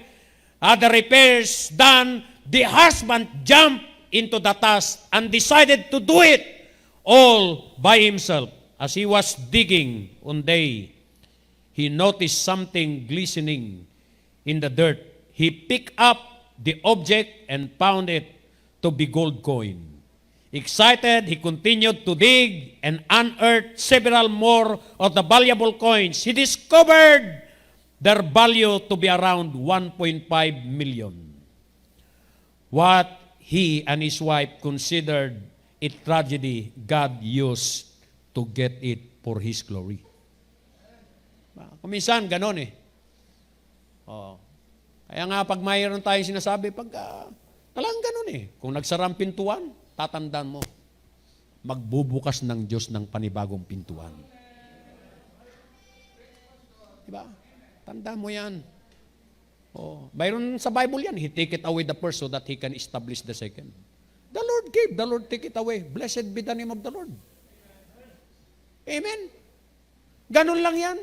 the repairs done. The husband jumped into the task and decided to do it all by himself. As he was digging one day, he noticed something glistening in the dirt. He picked up the object and found it to be gold coin. Excited, he continued to dig and unearthed several more of the valuable coins. He discovered their value to be around 1.5 million. What he and his wife considered a tragedy, God used to get it for His glory. Kuminsan, ganon eh. Oh. Kaya nga pag mayroon tayong sinasabi, talagang ganun eh. Kung nagsara ang pintuan, tatandaan mo, magbubukas ng Diyos ng panibagong pintuan. Diba? Tandaan mo yan. Oh, mayroon sa Bible yan, He take it away the first so that He can establish the second. The Lord gave, the Lord take it away. Blessed be the name of the Lord. Amen? Ganun lang yan.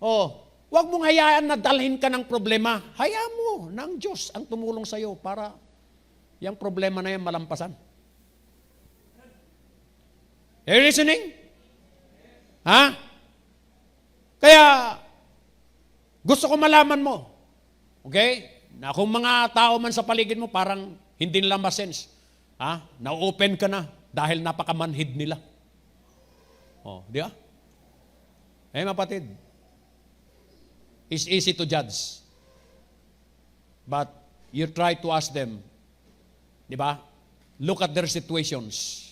Oh, huwag mong hayaan na dalhin ka ng problema. Hayaan mo ng Diyos ang tumulong sa iyo para yung problema na yan malampasan. Are you listening? Ha? Kaya, gusto ko malaman mo, okay? Na kung mga tao man sa paligid mo, parang hindi nila masense. Ha? Na-open ka na dahil napakamanhid nila. Oh, di ba? Mapatid, it's easy to judge. But you try to ask them, di ba? Look at their situations.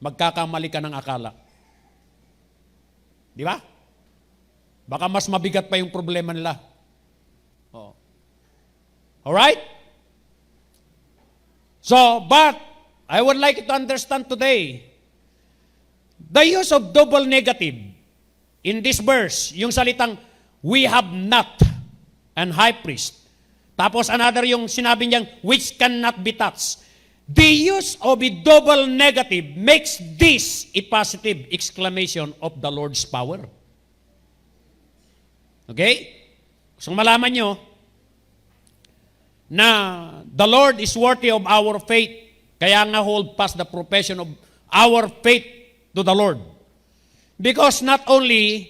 Magkakamali ka ng akala. Di ba? Baka mas mabigat pa yung problema nila. Oh. Alright? So, but, I would like you to understand today, the use of double negative in this verse, yung salitang, we have not an high priest. Tapos another yung sinabi niyang, which cannot be touched. The use of a double negative makes this a positive exclamation of the Lord's power. Okay? Gusto malaman nyo na the Lord is worthy of our faith. Kaya nga hold fast the profession of our faith to the Lord. Because not only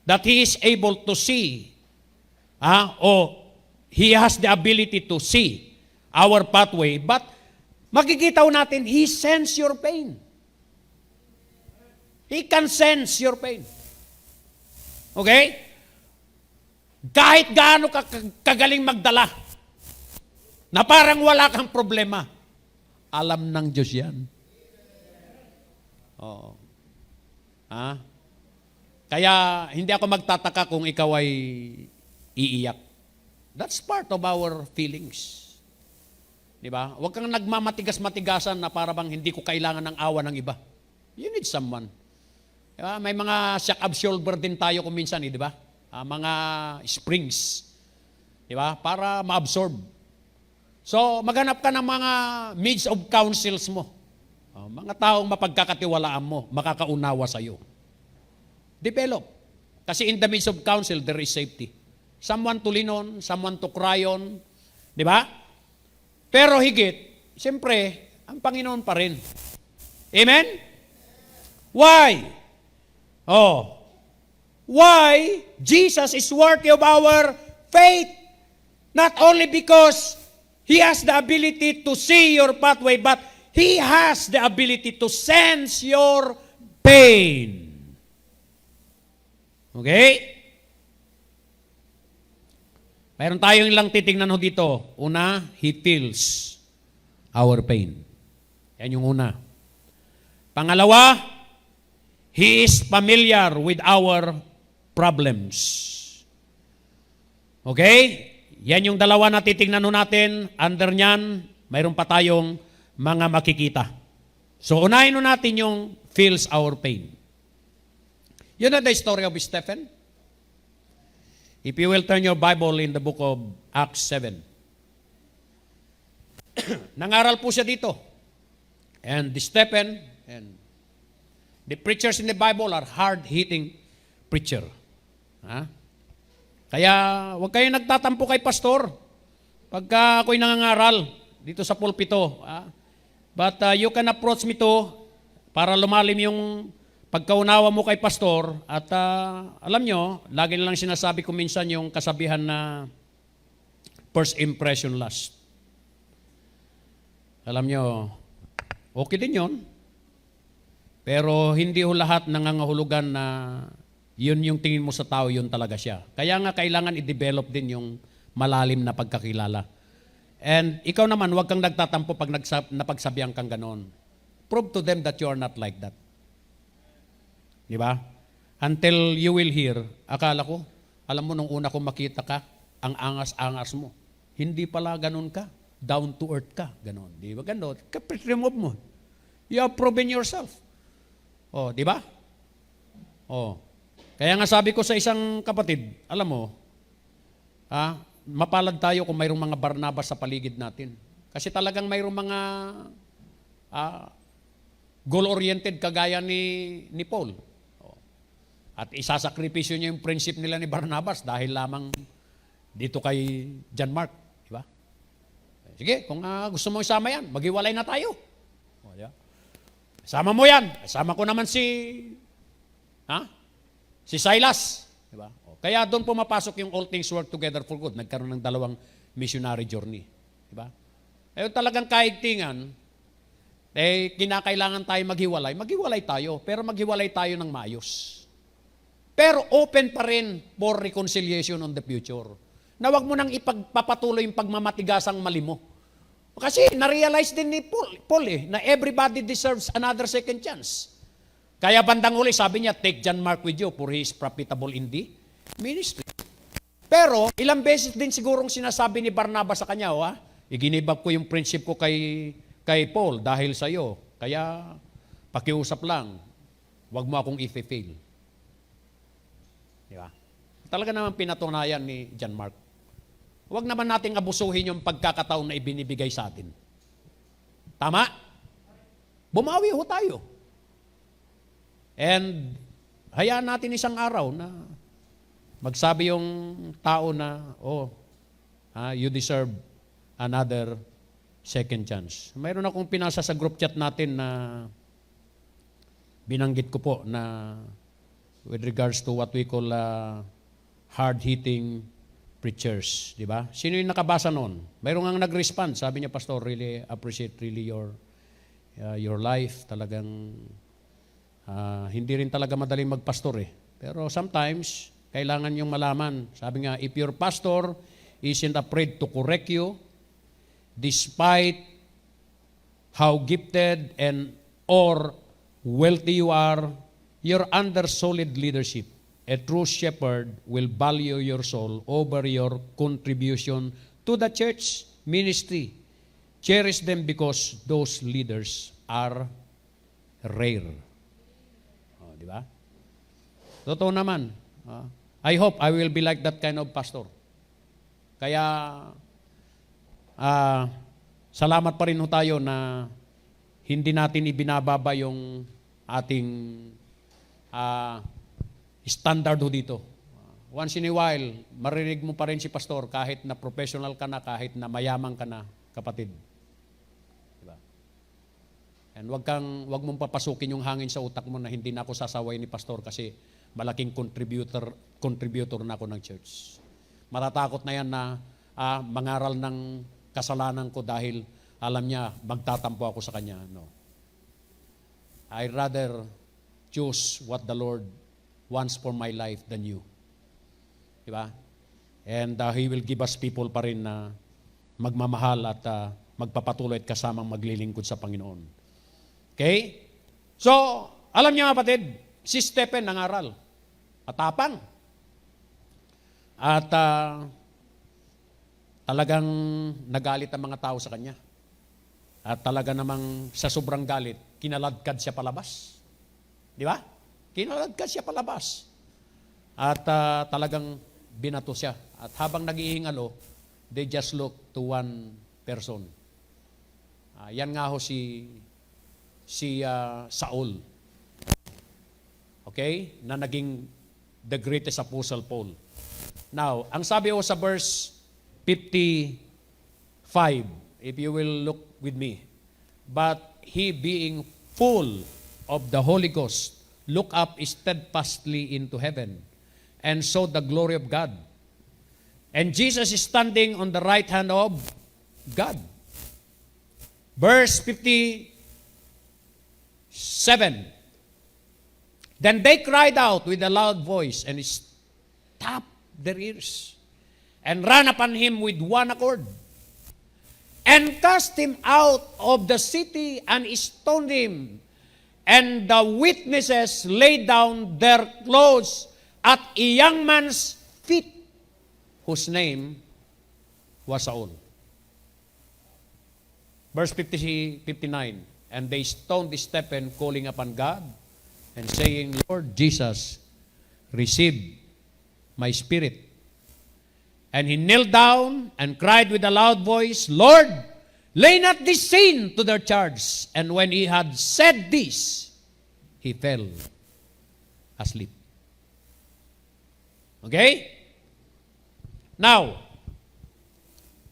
that He is able to see, or He has the ability to see our pathway, but makikita natin, He sense your pain. He can sense your pain. Okay? Kahit gaano ka kagaling magdala, na parang wala kang problema, alam ng Diyos yan. Oo. Ha? Kaya hindi ako magtataka kung ikaw ay iiyak. That's part of our feelings. Di ba? Huwag kang nagmamatigas-matigasan na para bang hindi ko kailangan ng awa ng iba. You need someone. Diba? May mga shock absorber din tayo kung minsan, di ba? Mga springs. Di ba? Para ma-absorb. So, maghanap ka ng mga means of counsels mo. Mga taong mapagkakatiwalaan mo, makakaunawa sa iyo. Develop. Kasi in the midst of counsel, there is safety. Someone to lean on, someone to cry on. Di ba? Pero higit, siyempre, ang Panginoon pa rin. Amen? Why? Why Jesus is worthy of our faith? Not only because He has the ability to see your pathway, but He has the ability to sense your pain. Okay? Mayroon tayong ilang titingnan ho dito. Una, He feels our pain. Yan yung una. Pangalawa, He is familiar with our problems. Okay? Yan yung dalawa na titingnan ho natin. Under nyan, mayroon pa tayong mga makikita. So, unahin ho natin yung feels our pain. You know the story of Stephen? If you will turn your Bible in the book of Acts 7. Nangaral po siya dito. And Stephen, and the preachers in the Bible are hard-hitting preacher. Ha? Kaya huwag kayo nagtatampo kay pastor pagka ako'y nangangaral dito sa pulpito. But you can approach me to para lumalim yung pagkaunawa mo kay pastor. At alam nyo, lagi na lang sinasabi ko minsan yung kasabihan na first impression last. Alam nyo, okay din yun. Pero hindi ho lahat nangangahulugan na yun yung tingin mo sa tao, yun talaga siya. Kaya nga kailangan i-develop din yung malalim na pagkakilala. And ikaw naman, huwag kang nagtatampo pag napagsabihan kang ganon. Prove to them that you are not like that. Di ba? Until you will hear, akala ko, alam mo nung una kong makita ka, ang angas-angas mo. Hindi pala ganon ka. Down to earth ka. Ganon. Di ba ganon? Remove mo. You have proven yourself. Oh, di ba? Oh. Kaya nga sabi ko sa isang kapatid, alam mo, mapalad tayo kung mayroong mga Barnabas sa paligid natin. Kasi talagang mayroong mga goal-oriented kagaya ni Paul. At isasakripisyo niya yung prinsip nila ni Barnabas dahil lamang dito kay John Mark. Diba? Sige, kung gusto mo isama yan, maghiwalay na tayo. O, diba? Sama mo yan. Sama ko naman si Silas. Diba? O, kaya doon pumapasok yung all things work together for good. Nagkaroon ng dalawang missionary journey. Diba? Eh, talagang kaigtingan, kinakailangan tayo maghiwalay tayo. Pero maghiwalay tayo ng maayos. Pero open pa rin for reconciliation on the future. Na wag mo nang ipagpapatuloy yung pagmamatigasang mali mo. Kasi na-realize din ni Paul na everybody deserves another second chance. Kaya bandang uli, sabi niya, take John Mark with you for he is profitable in the ministry. Pero ilang beses din sigurong sinasabi ni Barnabas sa kanya, iginibag ko yung prinsip ko kay Paul dahil sa iyo. Kaya pakiusap lang, wag mo akong i-fail. Di ba? Talaga naman pinatunayan ni John Mark. Huwag naman nating abusuhin yung pagkakataon na ibinibigay sa atin. Tama? Bumawi ho tayo. And hayaan natin isang araw na magsabi yung tao na, you deserve another second chance. Mayroon akong pinasa sa group chat natin na binanggit ko po na with regards to what we call hard-hitting preachers, di ba? Sino yung nakabasa noon? Mayroong ang nag-respond. Sabi niya, Pastor, really appreciate really your life. Talagang hindi rin talaga madaling magpastor eh. Pero sometimes, kailangan yung malaman. Sabi nga, if your pastor isn't afraid to correct you, despite how gifted and or wealthy you are, you're under solid leadership. A true shepherd will value your soul over your contribution to the church ministry. Cherish them because those leaders are rare. Di ba? Totoo naman. I hope I will be like that kind of pastor. Kaya, salamat pa rin ho tayo na hindi natin ibinababa yung ating standard ho dito. Once in a while, marinig mo pa rin si pastor kahit na professional ka na, kahit na mayamang ka na, kapatid. Diba? And wag mong papasukin yung hangin sa utak mo na hindi na ako sasaway ni pastor kasi malaking contributor na ako ng church. Matatakot na yan na mangaral ng kasalanan ko dahil alam niya, magtatampo ako sa kanya. No. I'd rather choose what the Lord wants for my life than you. Diba? And He will give us people pa rin na magmamahal at magpapatuloy at kasamang maglilingkod sa Panginoon. Okay? So, alam niyo kapatid, si Stephen nangaral. Matapang. At talagang nagalit ang mga tao sa kanya. At talaga namang sa sobrang galit, kinaladkad siya palabas. Di ba? Kinaladkad siya palabas. At talagang binato siya. At habang naghihingalo, they just look to one person. Yan nga ho si Saul. Okay? Na naging the greatest apostle Paul. Now, ang sabi ho sa verse 55, if you will look with me, but he being full of the Holy Ghost, looked up steadfastly into heaven, and saw the glory of God. And Jesus is standing on the right hand of God. Verse 57. Then they cried out with a loud voice and stopped their ears and ran upon him with one accord and cast him out of the city and stoned him. And the witnesses laid down their clothes at a young man's feet, whose name was Saul. Verse 59, and they stoned Stephen, calling upon God, and saying, Lord Jesus, receive my spirit. And he knelt down and cried with a loud voice, Lord, lay not this sin to their charge. And when he had said this, he fell asleep. Okay? Now,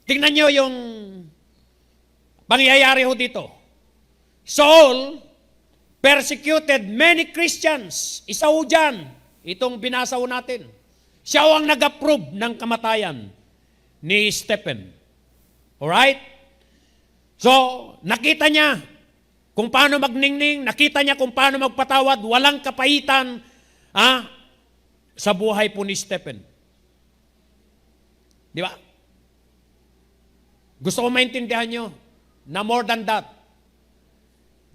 tingnan nyo yung pangyayari ho dito. Saul persecuted many Christians. Isa ho dyan, itong binasa ho natin. Siya ho ang nag-approve ng kamatayan ni Stephen. Alright? So, nakita niya kung paano magningning, nakita niya kung paano magpatawad, walang kapaitan sa buhay po ni Stephen. Di ba? Gusto ko maintindihan nyo na more than that,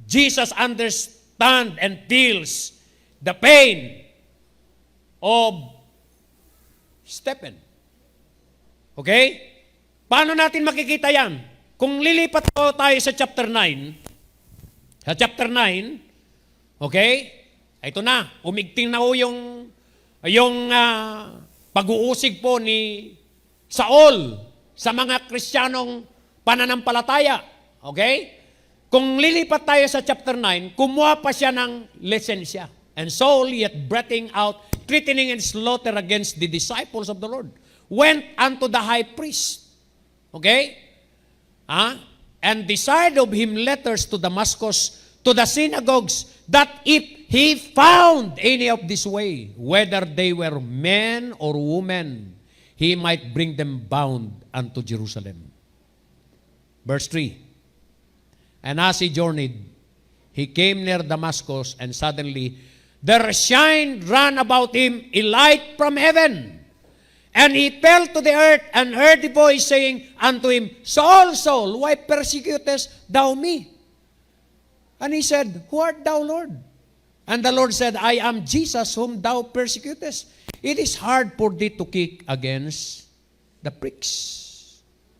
Jesus understands and feels the pain of Stephen. Okay? Paano natin makikita yan? Kung lilipat po tayo sa chapter 9, okay? Ito na, umigting na ho yung pag-uusig po ni Saul sa mga Kristiyanong pananampalataya. Okay? Kung lilipat tayo sa chapter 9, kumuha pa siya ng lisensya. And Saul, yet breathing out, threatening and slaughter against the disciples of the Lord, went unto the high priest. Okay? And desired of him letters to Damascus, to the synagogues, that if he found any of this way, whether they were men or women, he might bring them bound unto Jerusalem. Verse 3. And as he journeyed, he came near Damascus, and suddenly there shined round about him a light from heaven. And he fell to the earth and heard the voice saying unto him, Saul, Saul, why persecutest thou me? And he said, Who art thou, Lord? And the Lord said, I am Jesus whom thou persecutest. It is hard for thee to kick against the pricks.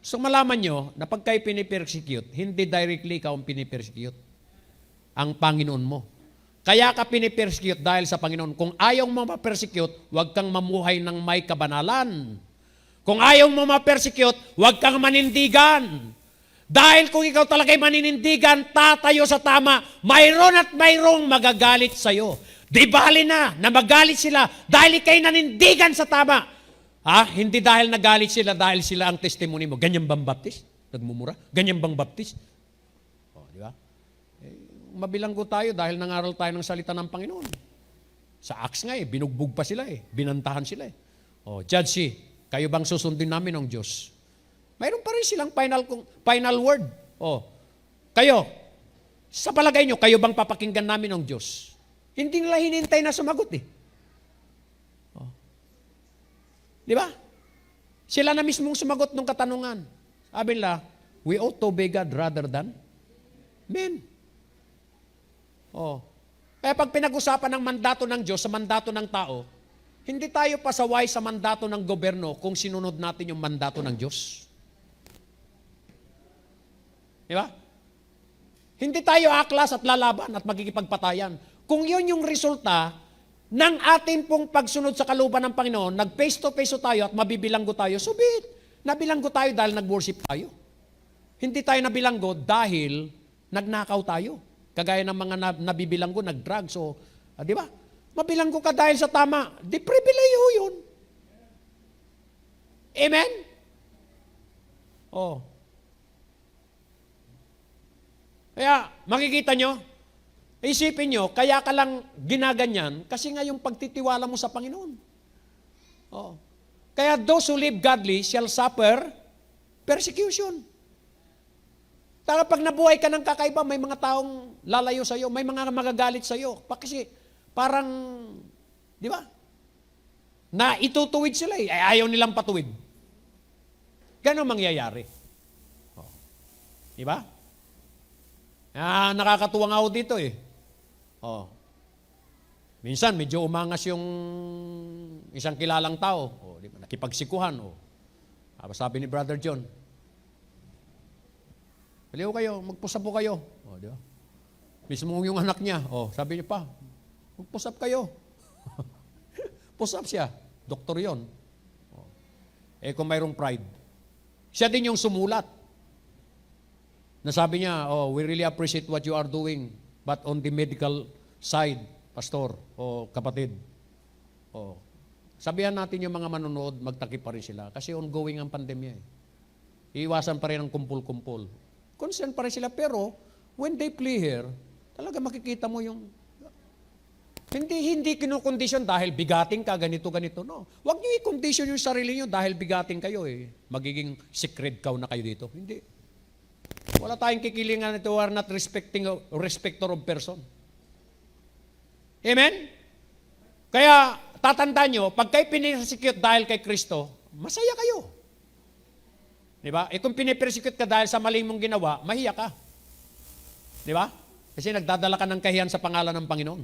So malaman nyo na pag kayo pinipersecute, hindi directly ikaw ang pinipersecute. Ang Panginoon mo. Kaya ka pinipersecute dahil sa Panginoon. Kung ayaw mo ma-persecute, huwag kang mamuhay ng may kabanalan. Kung ayaw mo ma-persecute, huwag kang manindigan. Dahil kung ikaw talaga'y maninindigan, tatayo sa tama, mayroon at mayroong magagalit sa'yo. Di bali na magalit sila dahil ikay nanindigan sa tama. Hindi dahil nagalit sila, dahil sila ang testimony mo. Ganyan bang baptist? Nagmumura? Ganyan bang baptist? Di ba? Mabilanggo tayo dahil nangaral tayo ng salita ng Panginoon. Sa Acts nga binugbog pa sila binantahan sila Judge kayo bang susundin namin ng Diyos? Mayroon pa rin silang final word. Oh, kayo, sa palagay nyo, kayo bang papakinggan namin ng Diyos? Hindi nila hinintay na sumagot eh. Oh. Di ba? Sila na mismong sumagot ng katanungan. Sabi nila, we ought to obey God rather than men. Oh. Kaya pag pinag-usapan ng mandato ng Diyos sa mandato ng tao, hindi tayo pasaway sa mandato ng gobyerno kung sinunod natin yung mandato ng Diyos. Di ba? Hindi tayo aklas at lalaban at magkikipagpatayan. Kung yun yung resulta ng ating pong pagsunod sa kalooban ng Panginoon, nag-face to face tayo at mabibilanggo tayo, so be it. Nabilanggo tayo dahil nag-worship tayo. Hindi tayo nabilanggo dahil nagnakaw tayo. Kagaya ng mga nabibilanggo, nag-drugs. So, di ba? Mabilanggo ka dahil sa tama. Di pribileyo yun. Amen? Oh. Kaya, makikita nyo, isipin nyo, kaya ka lang ginaganyan kasi nga yung pagtitiwala mo sa Panginoon. Oh. Kaya those who live godly shall suffer persecution. Tara, pag nabuhay ka ng kakaiba, may mga taong lalayo sa iyo, may mga magagalit sa iyo. Kasi parang, di ba? Na itutuwid sila eh, ay ayaw nilang patuwid. Ganon mangyayari. Oh. Di ba? Nakakatuwa nga ako dito eh. Oh. Minsan, medyo umangas yung isang kilalang tao. Oh, di ba? Nakipagsikuhan. Oh. Sabi ni Brother John, "Baliw kayo, magpusap po kayo." Oh, di ba? Mismo yung anak niya, oh, sabi niya pa, "Magpusap kayo." Pusap siya. Doktor yon. Oh. Kung mayroong pride. Siya din yung sumulat. Nasabi niya, "Oh, we really appreciate what you are doing, but on the medical side, pastor o kapatid, oh, sabihan natin yung mga manonood, magtakip pa rin sila kasi ongoing ang pandemya eh. Iiwasan pa rin ang kumpul-kumpul. Concern pa rin sila, pero when they play here, talaga makikita mo yung hindi kinukondisyon dahil bigating ka, ganito. No. Huwag niyo i-condition yung sarili niyo dahil bigating kayo eh. Magiging secret cow na kayo dito. Hindi. Wala tayong kikilingan ito, we are not respecter of person. Amen? Kaya, tatandaan nyo, pag kayo pinipersecute dahil kay Kristo, masaya kayo. Di ba? Kung pinipersecute ka dahil sa mali mong ginawa, mahiya ka. Di ba? Kasi nagdadala ka ng kahiyan sa pangalan ng Panginoon.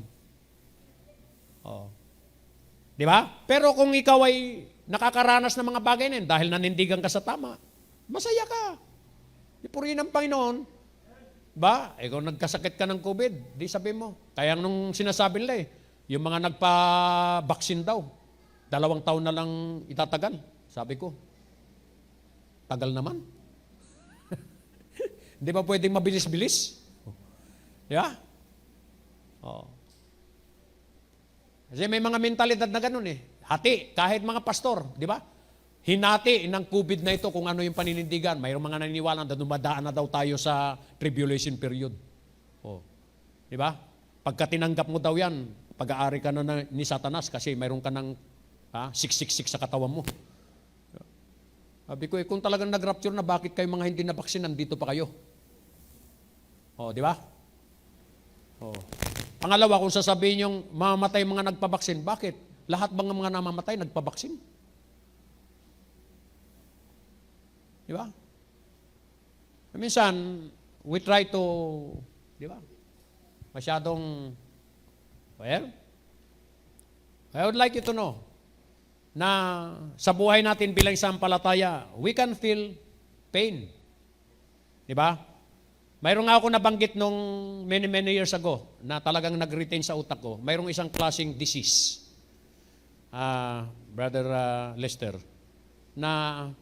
Oh. Di ba? Pero kung ikaw ay nakakaranas ng mga bagay na yun dahil nanindigan ka sa tama, masaya ka. Ipurihin ng Panginoon. Ba? Kung nagkasakit ka ng COVID, di sabi mo. Kaya nung sinasabi nila yung mga nagpa-vaccine daw, 2 taon na lang itatagal. Sabi ko, tagal naman. Hindi ba pwedeng mabilis-bilis? Di ba? Oh. Kasi may mga mentalidad na ganun eh. Hati, kahit mga pastor, di ba? Hinati ng COVID na ito kung ano yung paninindigan. Mayroong mga naniniwala na dumadaan na daw tayo sa tribulation period. Oh. Di ba? Pagka tinanggap mo daw yan, pag-aari ka na ni Satanas kasi mayroon ka ng 666 sa katawan mo. Sabi ko, kung talagang nag-rapture na, bakit kayo mga hindi nabaksin, nandito pa kayo? Oh, di ba? Oh. Pangalawa, kung sasabihin yung mamamatay mga nagpabaksin, bakit? Lahat bang mga namamatay nagpabaksin? Di ba? Minsan, we try to, di ba? Masyadong, well, I would like you to know na sa buhay natin bilang isang palataya, we can feel pain. Di ba? Mayroon nga ako nabanggit nung many years ago na talagang nag-retain sa utak ko. Mayroong isang klaseng disease, Brother Lester, na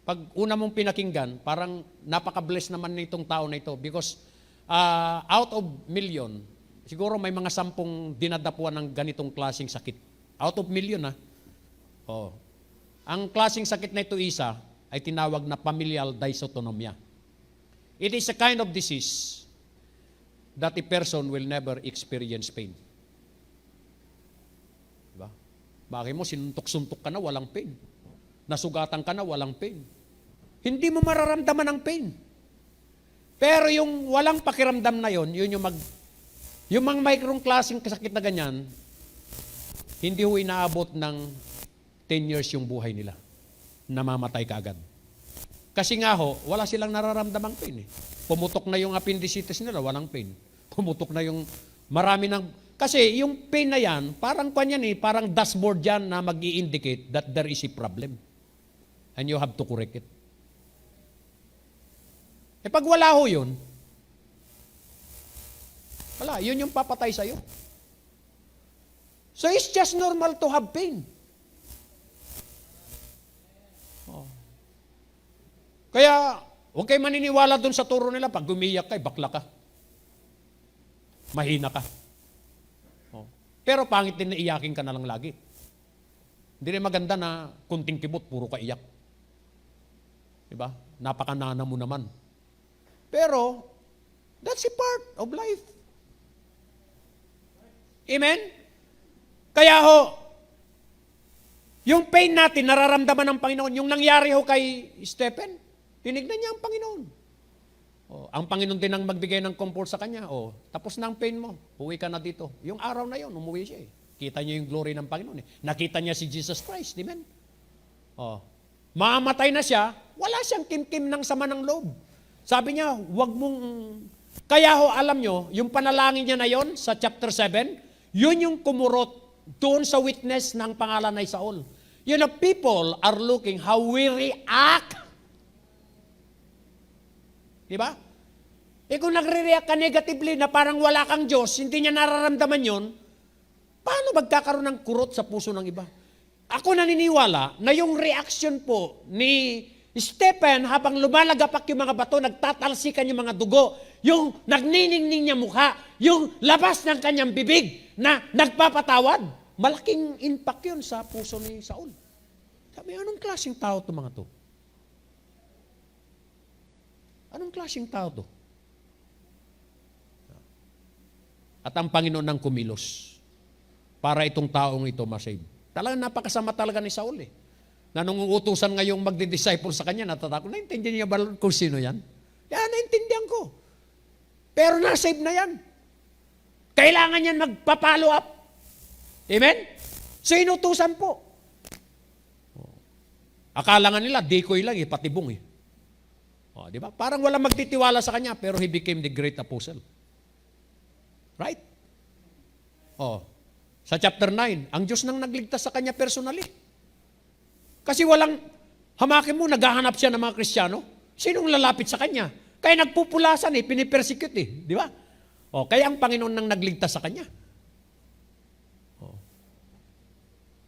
pag una mong pinakinggan, parang napaka-bless naman nitong tao na ito because out of million, siguro may mga 10 dinadapuan ng ganitong klaseng sakit. Out of million Oh. Ang klaseng sakit na ito isa ay tinawag na familial dysautonomia. It is a kind of disease that a person will never experience pain. Diba? Bakit mo, sinuntok-suntok ka na, walang pain. Nasugatan ka na, walang pain. Hindi mo mararamdaman ang pain. Pero yung walang pakiramdam na yon, yun yung mga microng klaseng kasakit na ganyan, hindi ho inaabot ng 10 years yung buhay nila. Namamatay kaagad. Kasi nga ho, wala silang nararamdamang pain eh. Pumutok na yung appendicitis nila, walang pain. Pumutok na yung marami ng... Kasi yung pain na yan, parang kanyan eh, parang dashboard yan na mag-i-indicate that there is a problem. And you have to correct it. Eh pag wala ho yun, wala, yun yung papatay sa'yo. So it's just normal to have pain. Oh. Kaya, huwag kayo maniniwala dun sa turo nila, pag gumiyak ka, bakla ka. Mahina ka. Oh. Pero pangit din na iyakin ka na lang lagi. Hindi rin maganda na kunting kibot, puro ka iyak. Diba? Napakanana mo naman. Pero, that's a part of life. Amen? Kaya ho, yung pain natin, nararamdaman ng Panginoon. Yung nangyari ho kay Stephen, tinignan niya ang Panginoon. Oh, ang Panginoon din ang magbigay ng comfort sa kanya. Oh, tapos na ang pain mo, uwi ka na dito. Yung araw na yon, umuwi siya eh. Kita niya yung glory ng Panginoon eh. Nakita niya si Jesus Christ, amen? Oh, mamatay na siya, wala siyang kim-kim ng sama ng loob. Sabi niya, wag mong... Kaya ho, alam nyo, yung panalangin niya na yon sa chapter 7, yun yung kumurot doon sa witness ng pangalan na Saul. You know, people are looking how we react. Diba? Eh kung nagre-react ka negatively na parang wala kang Diyos, hindi niya nararamdaman yon, paano magkakaroon ng kurot sa puso ng iba? Ako naniniwala na yung reaction po ni Stephen habang lumalagapak yung mga bato, nagtatalsikan yung mga dugo, yung nagniningning niya mukha, yung labas ng kanyang bibig na nagpapatawad, malaking impact yun sa puso ni Saul. Sabi, anong klaseng tao to mga to? Anong klaseng tao to? At ang Panginoon nang kumilos para itong taong ito masave. Talagang napakasama talaga ni Saul eh. Na nung utusan ngayong magdi-disciple sa kanya, natatakot. Naintindihan niya ba kung sino yan? Yan, naintindihan ko. Pero na-save na yan. Kailangan yan magpa-follow up. Amen? So inutusan po. Akala nga nila, decoy lang eh, patibong eh. O, di ba? Parang walang magtitiwala sa kanya, pero he became the great apostle. Right? O, sa chapter 9, ang Diyos nang nagligtas sa kanya personally. Kasi walang, hamakin mo, naghahanap siya ng mga Kristiyano. Sinong lalapit sa kanya? Kaya nagpupulasan eh, pinipersecute eh. Di ba? O, kaya ang Panginoon nang nagligtas sa kanya. O.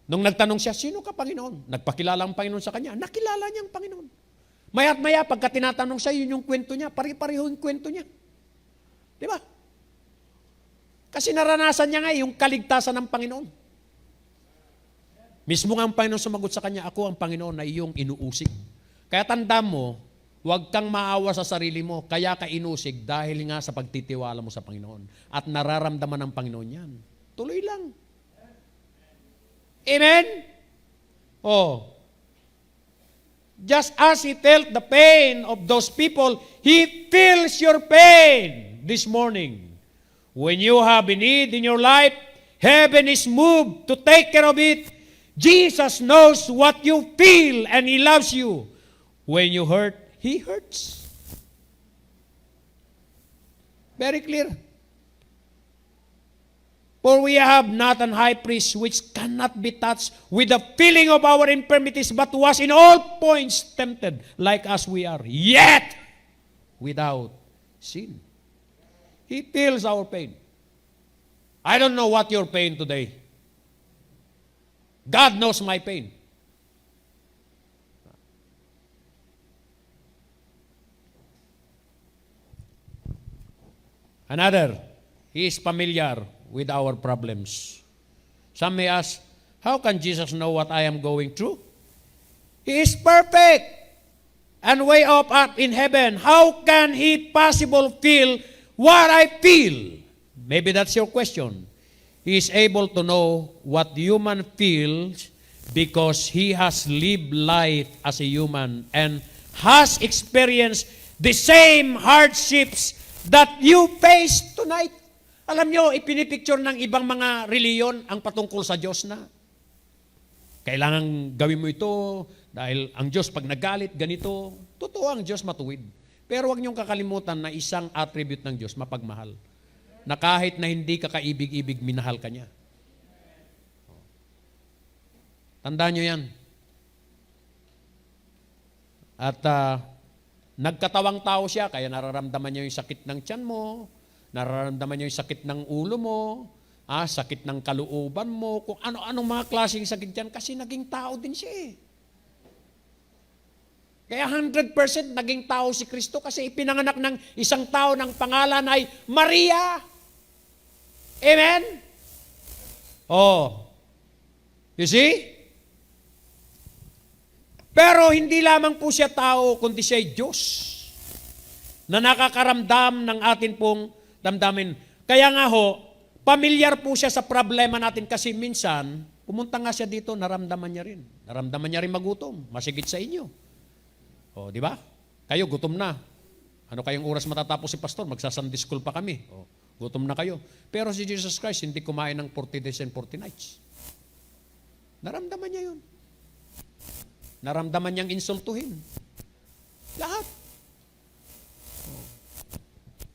Nung nagtanong siya, sino ka Panginoon? Nagpakilala ang Panginoon sa kanya. Nakilala niya ang Panginoon. Maya't maya, pagka tinatanong siya, yun yung kwento niya. Pare-pareho yung kwento niya. Di ba? Kasi naranasan niya nga yung kaligtasan ng Panginoon. Mismo nga ang Panginoon sumagot sa kanya, ako ang Panginoon na iyong inuusig. Kaya tandaan mo, huwag kang maawa sa sarili mo, kaya ka inusig dahil nga sa pagtitiwala mo sa Panginoon. At nararamdaman ng Panginoon yan. Tuloy lang. Amen? Oh. Just as He felt the pain of those people, He feels your pain this morning. When you have a need in your life, heaven is moved to take care of it. Jesus knows what you feel and He loves you. When you hurt, He hurts. Very clear. For we have not an high priest which cannot be touched with the feeling of our infirmities, but was in all points tempted like as we are, yet without sin. He feels our pain. I don't know what your pain today. God knows my pain. Another, He is familiar with our problems. Some may ask, how can Jesus know what I am going through? He is perfect and way up in heaven. How can He possible feel what I feel? Maybe that's your question. He is able to know what human feels because He has lived life as a human and has experienced the same hardships that you face tonight. Alam nyo, ipinipicture ng ibang mga reliyon ang patungkol sa Diyos na kailangan gawin mo ito dahil ang Diyos pag nagalit, ganito. Totoo ang Diyos matuwid. Pero huwag niyong kakalimutan na isang attribute ng Diyos, mapagmahal. Na kahit na hindi ka kaibig-ibig, minahal ka niya. Tandaan niyo yan. At nagkatawang tao siya, kaya nararamdaman niya yung sakit ng tiyan mo, nararamdaman niya yung sakit ng ulo mo, sakit ng kalooban mo, kung ano-anong mga klaseng sakit yan, kasi naging tao din siya eh. Kaya 100% naging tao si Kristo kasi ipinanganak ng isang tao ng pangalan ay Maria. Amen? Oh. You see? Pero hindi lamang po siya tao, kundi siya ay Diyos na nakakaramdam ng atin pong damdamin. Kaya nga ho, pamilyar po siya sa problema natin kasi minsan, pumunta nga siya dito, naramdaman niya rin. Naramdaman niya rin magutom, masigit sa inyo. O, di ba? Kayo, gutom na. Ano kayong oras matatapos si pastor? Magsa-Sunday school pa kami. O, gutom na kayo. Pero si Jesus Christ, hindi kumain ng 40 days and 40 nights. Naramdaman niya yun. Naramdaman niyang insultuhin. Lahat.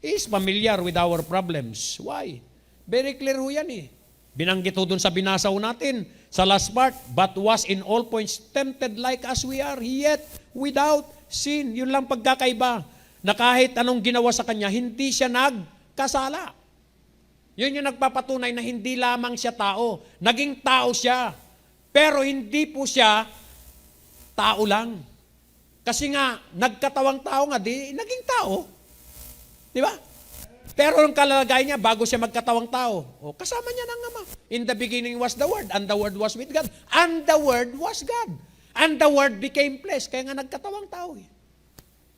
He is familiar with our problems. Why? Very clear ho yan eh. Binanggit ho dun sa binasaw natin, sa last part, but was in all points tempted like as we are, yet without sin. Yun lang pagkakaiba, na kahit anong ginawa sa kanya, hindi siya nagkasala. Yun yung nagpapatunay na hindi lamang siya tao. Naging tao siya. Pero hindi po siya tao lang. Kasi nga, nagkatawang tao nga, di naging tao. Di ba? Pero ang kalalagay niya, bago siya magkatawang tao, kasama niya ng Ama. In the beginning was the Word, and the Word was with God, and the Word was God. And the Word became flesh, kaya nga nagkatawang tao eh.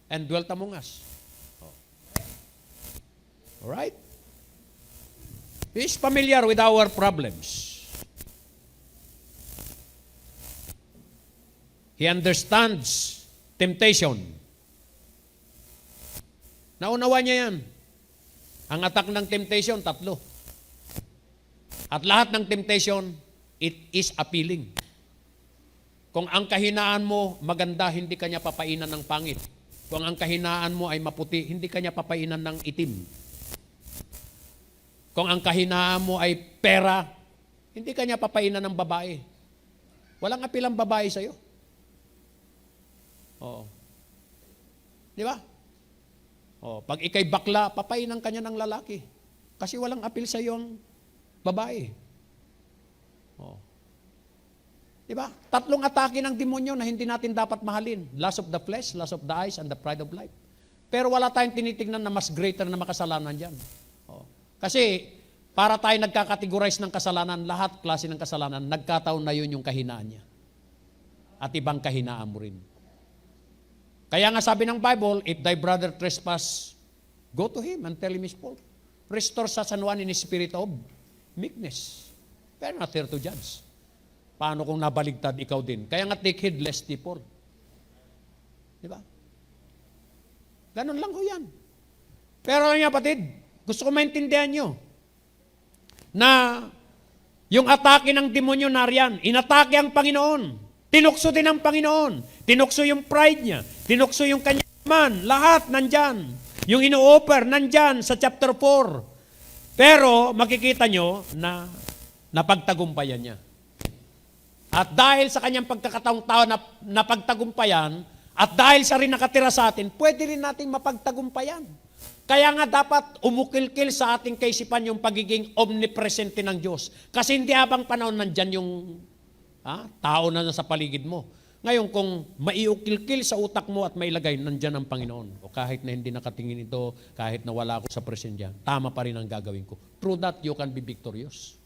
And dwelt among us. Alright? He is familiar with our problems. He understands temptation. Naunawa niya yan. Ang attack ng temptation, 3. At lahat ng temptation, it is appealing. Kung ang kahinaan mo maganda, hindi kanya papainan ng pangit. Kung ang kahinaan mo ay maputi, hindi kanya papainan ng itim. Kung ang kahinaan mo ay pera, hindi kanya papainan ng babae. Walang apil ang babae sa'yo. Oo. Di ba? Pag ikay bakla, papainan kanya ng lalaki. Kasi walang apil sa iyo ang babae. Di ba? 3 atake ng demonyo na hindi natin dapat mahalin. Lust of the flesh, lust of the eyes, and the pride of life. Pero wala tayong tinitignan na mas greater na makasalanan dyan. Kasi para tayo nagkakategorize ng kasalanan, lahat klase ng kasalanan, nagkataon na yun yung kahinaan niya. At ibang kahinaan mo rin. Kaya nga sabi ng Bible, if thy brother trespass, go to him and tell him his fault. Restore such an one in his spirit of meekness. We are not here to judge. Paano kung nabaligtad ikaw din? Kaya nga take heed lest thee fall. Di ba? Ganun lang ho yan. Pero nga kapatid, gusto ko maintindihan nyo na yung atake ng demonyo nariyan, inatake ang Panginoon. Tinukso din ang Panginoon. Tinukso yung pride niya. Tinukso yung kanyang man. Lahat nandyan. Yung ino-offer nandyan sa chapter 4. Pero makikita nyo na napagtagumpayan niya. At dahil sa kanyang pagkakataong tao na napagtagumpayan, at dahil siya rin nakatira sa atin, pwede rin nating mapagtagumpayan. Kaya nga dapat umukilkil sa ating kaisipan yung pagiging omnipresente ng Diyos. Kasi hindi habang panahon nandyan yung tao na nasa paligid mo. Ngayon, kung maiukilkil sa utak mo at mailagay, nandyan ang Panginoon. O kahit na hindi nakatingin ito, kahit na wala ako sa presensya, tama pa rin ang gagawin ko. Through that, you can be victorious.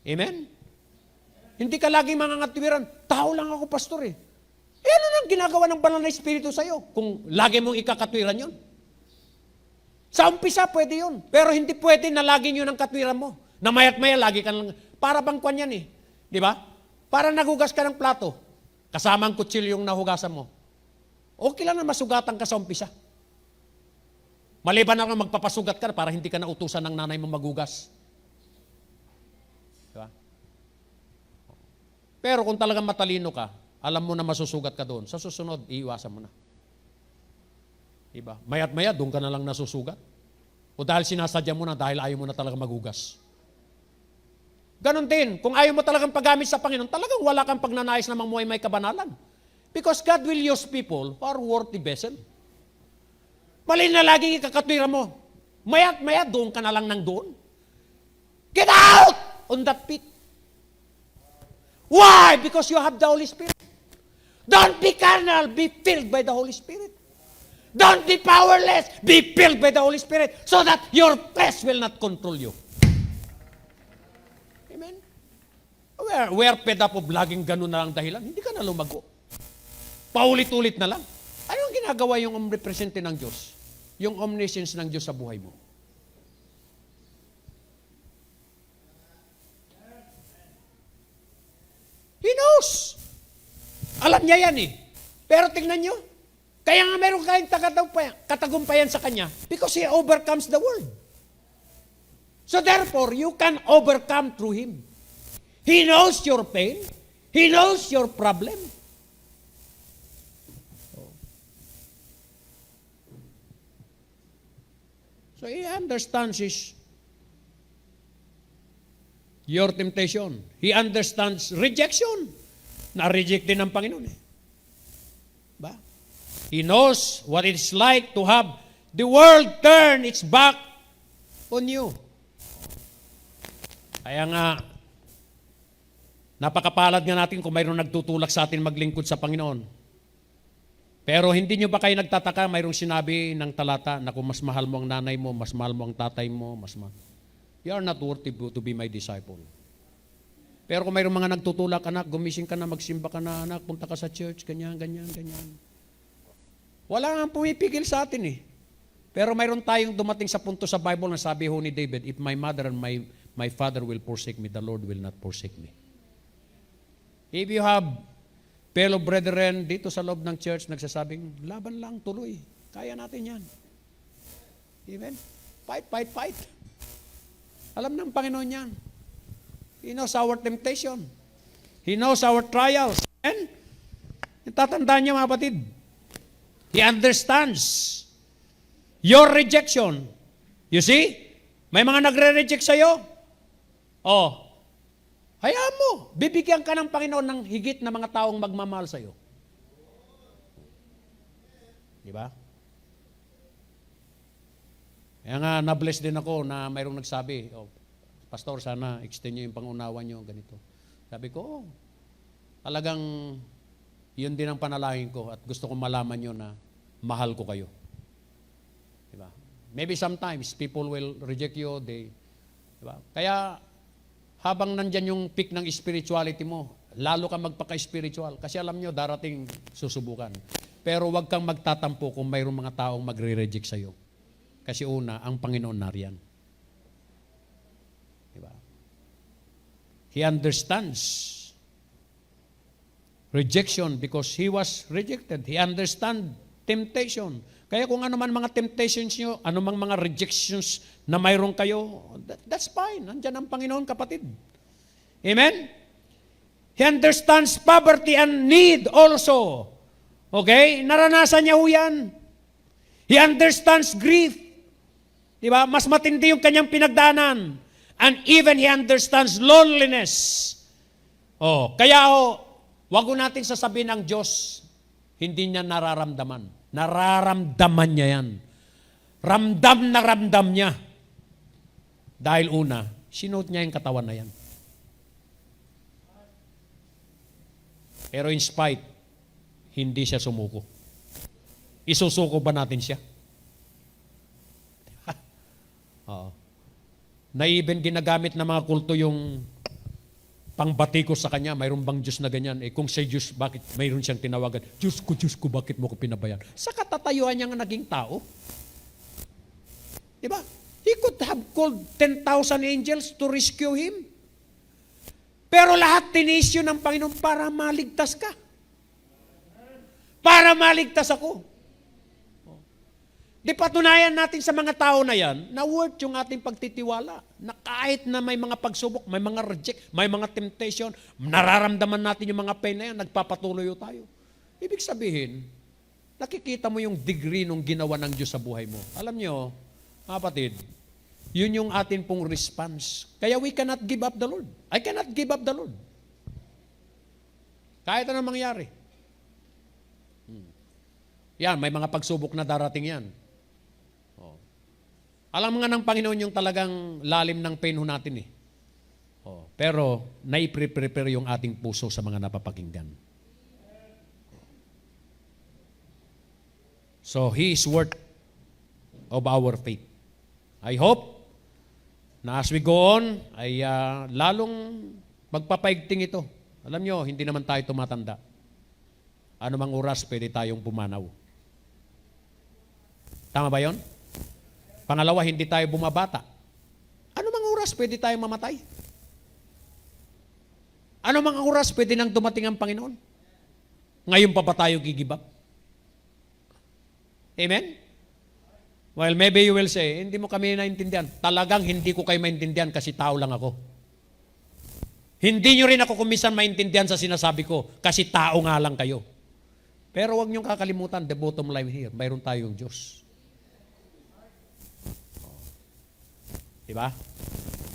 Amen? Hindi ka laging mangangatwiran, tao lang ako, pastor eh. Ano nang ginagawa ng banal na Espiritu sa'yo kung lagi mong ikakatwiran yun? Sa umpisa, pwede yun. Pero hindi pwede na laging yun ang katwiran mo. Na maya't maya, lagi ka lang. Para bang kwan yan eh. Di ba? Para naghugas ka ng plato. Kasama ang kutsilyo yung nahugasan mo. Okay lang na masugatan ka sa umpisa. Maliban na lang magpapasugat ka para hindi ka nautusan ng nanay mo magugas. Diba? Pero kung talagang matalino ka, alam mo na masusugat ka doon. Sa susunod, iiwasan mo na. Diba? Mayat maya, doon ka na lang nasusugat. O dahil sinasadya mo na, dahil ayaw mo na talaga magugas. Ganon din, kung ayaw mo talagang paggamit sa Panginoon, talagang wala kang pagnanais na mamuhay may kabanalan. Because God will use people who are worthy vessel. Mali na laging ikakatwira mo. Mayat maya, doon ka na lang ng doon. Get out on that pit. Why? Because you have the Holy Spirit. Don't be carnal, be filled by the Holy Spirit. Don't be powerless, be filled by the Holy Spirit so that your flesh will not control you. Amen? We are fed up of laging ganun na lang dahilan. Hindi ka na lumago. Paulit-ulit na lang. Ano ang ginagawa yung omnipresente ng Diyos? Yung omniscience ng Diyos sa buhay mo? He knows. Alam niya yan eh. Pero tingnan nyo, kaya nga meron kayong katagumpayan sa Kanya because He overcomes the world. So therefore, you can overcome through Him. He knows your pain. He knows your problem. So He understands your temptation. He understands rejection. Na-reject din ng Panginoon eh. Ba? He knows what it's like to have the world turn its back on you. Kaya nga, napakapalad nga natin kung mayroong nagtutulak sa atin maglingkod sa Panginoon. Pero hindi nyo ba kayo nagtataka, mayroong sinabi ng talata na kung mas mahal mo ang nanay mo, mas mahal mo ang tatay mo, you are not worthy to be my disciple. Pero kung mayroong mga nagtutulak, anak, gumising ka na, magsimba ka na, anak, punta ka sa church, ganyan. Wala nga pumipigil sa atin eh. Pero mayroon tayong dumating sa punto sa Bible na sabi ho ni David, if my mother and my father will forsake me, the Lord will not forsake me. If you have fellow brethren dito sa loob ng church nagsasabing, laban lang, tuloy. Kaya natin yan. Amen? Fight. Alam ng Panginoon yan. He knows our temptation. He knows our trials. And, tatandaan niyo mga kapatid, He understands your rejection. You see? May mga nagre-reject sa'yo. Oh, hayaan mo. Bibigyan ka ng Panginoon ng higit na mga taong magmamahal sa'yo. Diba? Kaya nga, na-bless din ako na mayroong nagsabi, Pastor, sana extend nyo yung pangunawa nyo, ganito. Sabi ko, talagang yun din ang panalangin ko at gusto kong malaman nyo na mahal ko kayo. Diba? Maybe sometimes people will reject you, diba? Kaya habang nandyan yung peak ng spirituality mo, lalo ka magpaka-spiritual. Kasi alam nyo, darating susubukan. Pero huwag kang magtatampo kung mayroong mga taong magre-reject sa'yo. Kasi una, ang Panginoon nariyan. Diba? He understands rejection because He was rejected. He understands temptation. Kaya kung ano man mga temptations nyo, ano mang mga rejections na mayroon kayo, that's fine. Nandyan ang Panginoon, kapatid. Amen? He understands poverty and need also. Okay? Naranasan niya ho yan. He understands grief. Diba? Mas matindi yung kanyang pinagdaanan. And even He understands loneliness. Kaya wag natin sasabihin ng Diyos, hindi niya nararamdaman. Nararamdaman niya yan. Ramdam na ramdam niya. Dahil una, sinuot niya yung katawan na yan. Pero in spite, hindi siya sumuko. Isusuko ba natin siya? Na even ginagamit ng mga kulto yung pangbatikos sa kanya, mayroon bang Diyos na ganyan? Kung siya Diyos, bakit mayroon siyang tinawagan? Diyos ko, bakit mo ko pinabayaan? Sa katatayuan niya nga naging tao. Diba? He could have called 10,000 angels to rescue him. Pero lahat tinisyo ng Panginoon para maligtas ka. Para para maligtas ako. Di patunayan natin sa mga tao na yan na worth yung ating pagtitiwala. Na kahit na may mga pagsubok, may mga reject, may mga temptation, nararamdaman natin yung mga pain na yan, nagpapatuloy tayo. Ibig sabihin, nakikita mo yung degree ng ginawa ng Diyos sa buhay mo. Alam nyo, mga kapatid, yun yung atin pong response. Kaya we cannot give up the Lord. I cannot give up the Lord. Kahit anong mangyari. Yan, may mga pagsubok na darating yan. Alam nga ng Panginoon yung talagang lalim ng pain ho natin eh. Pero nai-prepare yung ating puso sa mga napapakinggan. So He is worth of our faith. I hope na as we go on ay lalong magpapaigting ito. Alam nyo, hindi naman tayo tumatanda. Ano mang oras pwede tayong pumanaw. Tama ba yon? Pangalawa, hindi tayo bumabata. Ano mang oras pwede tayong mamatay? Ano mang oras pwede nang dumating ang Panginoon? Ngayon pa ba tayo give up? Amen? Well, maybe you will say, hindi mo kami naintindihan. Talagang hindi ko kayo maintindihan kasi tao lang ako. Hindi nyo rin ako kumisan maintindihan sa sinasabi ko kasi tao nga lang kayo. Pero huwag nyo kakalimutan, the bottom line here, mayroon tayong Diyos. Diba?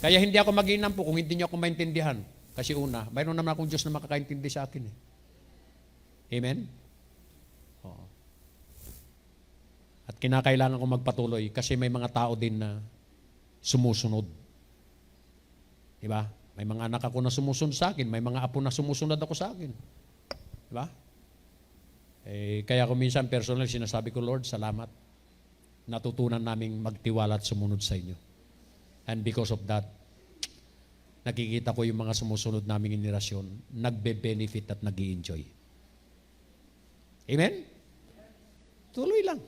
Kaya hindi ako mag-inampo kung hindi niyo ako maintindihan. Kasi una, mayroon naman akong Diyos na makakaintindi sa akin. Amen? Oo. At kinakailangan ko magpatuloy kasi may mga tao din na sumusunod. Diba? May mga anak ako na sumusunod sa akin. May mga apo na sumusunod ako sa akin. Diba? Kaya ko minsan personal sinasabi ko, Lord, salamat. Natutunan naming magtiwala at sumunod sa inyo. And because of that, nakikita ko yung mga sumusunod naming generasyon, nagbe-benefit at nag-i-enjoy. Amen? Tuloy lang.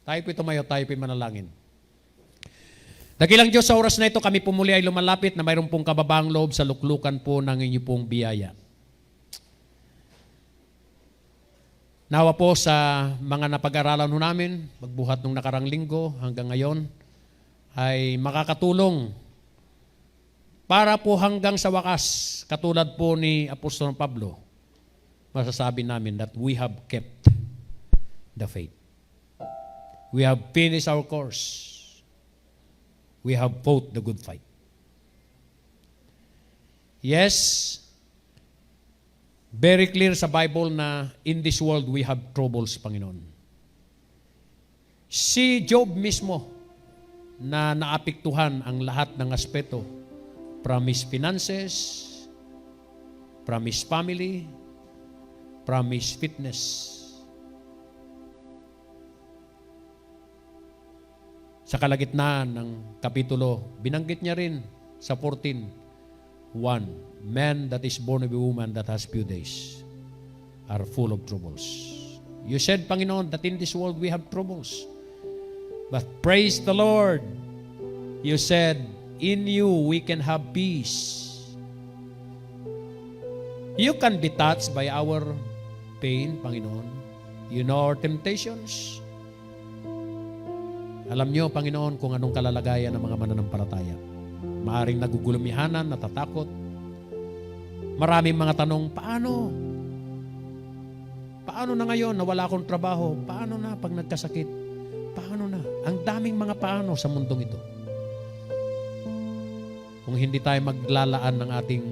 Tayo po tumayo, tayo po manalangin. Dakilang Diyos, sa oras na ito, kami pumuli ay lumalapit na mayroon pong kababaang loob sa luklukan po ng inyo pong biyaya. Nawa po sa mga napag-aralan ho namin, magbuhat nung nakarang linggo hanggang ngayon, ay makakatulong para po hanggang sa wakas, katulad po ni Apostol Pablo, masasabi namin that we have kept the faith. We have finished our course. We have fought the good fight. Yes, very clear sa Bible na in this world we have troubles, Panginoon. Si Job mismo, na naapektuhan ang lahat ng aspeto from his finances, from his family, from his fitness. Sa kalagitnaan ng kapitulo, binanggit niya rin sa 14:1, man that is born of a woman that has few days are full of troubles. You said, Panginoon, that in this world we have troubles. But praise the Lord, you said, in you we can have peace. You can be touched by our pain, Panginoon. You know our temptations. Alam niyo, Panginoon, kung anong kalalagayan ng mga mananampalataya. Maaring nagugulumihanan, natatakot. Maraming mga tanong, paano? Paano na ngayon na wala akong trabaho? Paano na pag nagkasakit? Paano na? Ang daming mga paano sa mundong ito. Kung hindi tayo maglalaan ng ating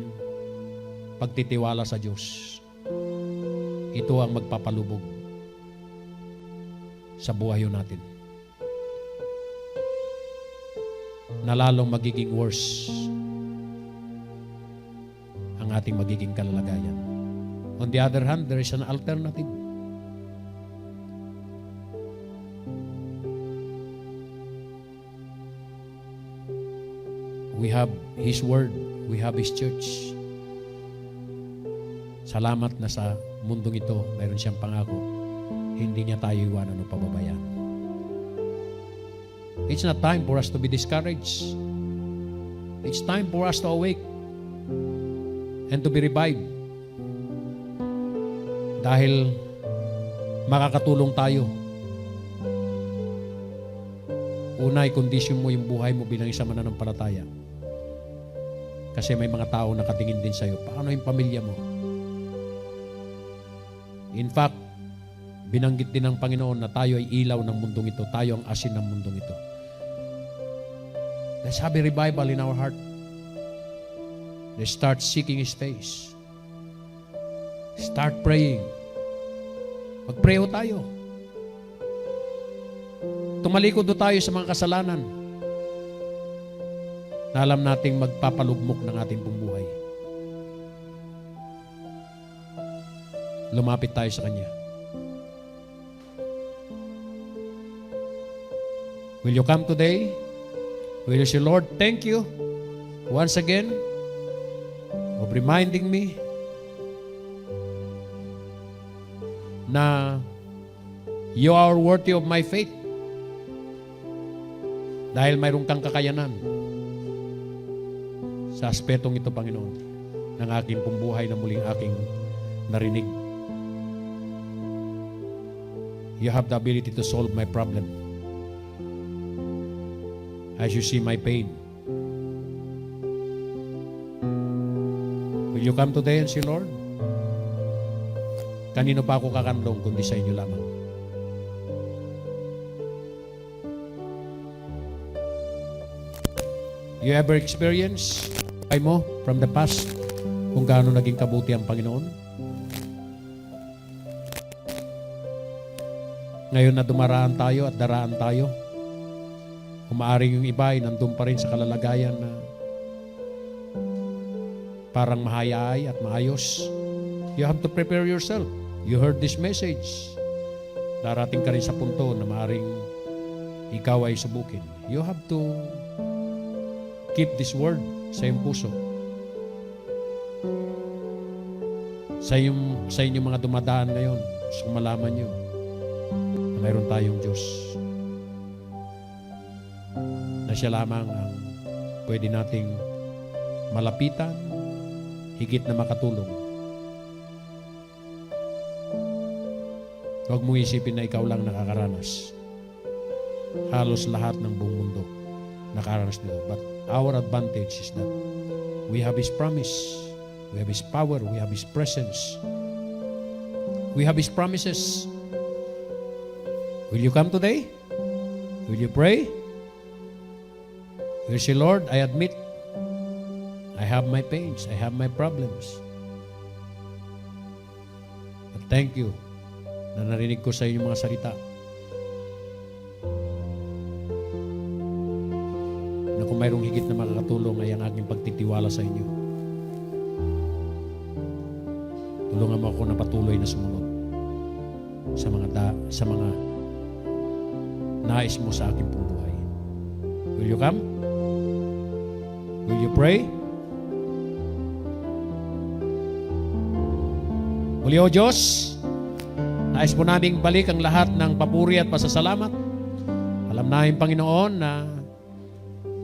pagtitiwala sa Diyos, ito ang magpapalubog sa buhay natin. Na lalong magiging worse ang ating magiging kalalagayan. On the other hand, there is an alternative. We have His Word. We have His church. Salamat na sa mundong ito, mayroon siyang pangako. Hindi niya tayo iwanan o pababayaan. It's not time for us to be discouraged. It's time for us to awake and to be revived. Dahil makakatulong tayo. Una, i-condition mo yung buhay mo bilang isang mananampalataya. Kasi may mga tao nakatingin din sa'yo. Paano yung pamilya mo? In fact, binanggit din ng Panginoon na tayo ay ilaw ng mundong ito. Tayo ang asin ng mundong ito. Let's have a revival in our heart. Let's start seeking His face. Start praying. Mag-pray tayo. Tumalikod tayo sa mga kasalanan na alam nating magpapalugmok ng ating buhay. Lumapit tayo sa Kanya. Will you come today? Will you say, Lord, thank you once again of reminding me na you are worthy of my faith dahil mayroon kang kakayanan sa aspetong ito, Panginoon, ng aking pumbuhay na muling aking narinig. You have the ability to solve my problem. As you see my pain. Will you come today and say, Lord, kanino pa ako kakandong kundi sa inyo lamang? You ever experience ay mo from the past kung gaano naging kabuti ang Panginoon? Ngayon na dumaraan tayo at daraan tayo, umaaring yung iba ay nandun pa rin sa kalalagayan na parang mahayay at maayos. You have to prepare yourself. You heard this message. Darating ka rin sa punto na maaring ikaw ay subukin. You have to keep this word sa iyong puso. Sa inyong mga dumadaan ngayon, gusto malaman nyo na mayroon tayong Diyos na siya lamang ang pwede nating malapitan, higit na makatulong. Huwag mong isipin na ikaw lang nakakaranas. Halos lahat ng buong mundo nakaranas nito. But our advantage is that we have His promise, we have His power, we have His presence, we have His promises. Will you come today? Will you pray? Will you say, Lord, I admit I have my pains, I have my problems. But thank you na narinig ko sa inyong mga salita na kung mayroong higit na makakatulong ay ang aking pagtitiwala sa inyo. Tulungan mo ako na patuloy na sumunod sa mga nais mo sa aking pong buhay. Will you come? Will you pray? Muli, O Diyos, nais po naming balik ang lahat ng papuri at pasasalamat. Alam namin, Panginoon, na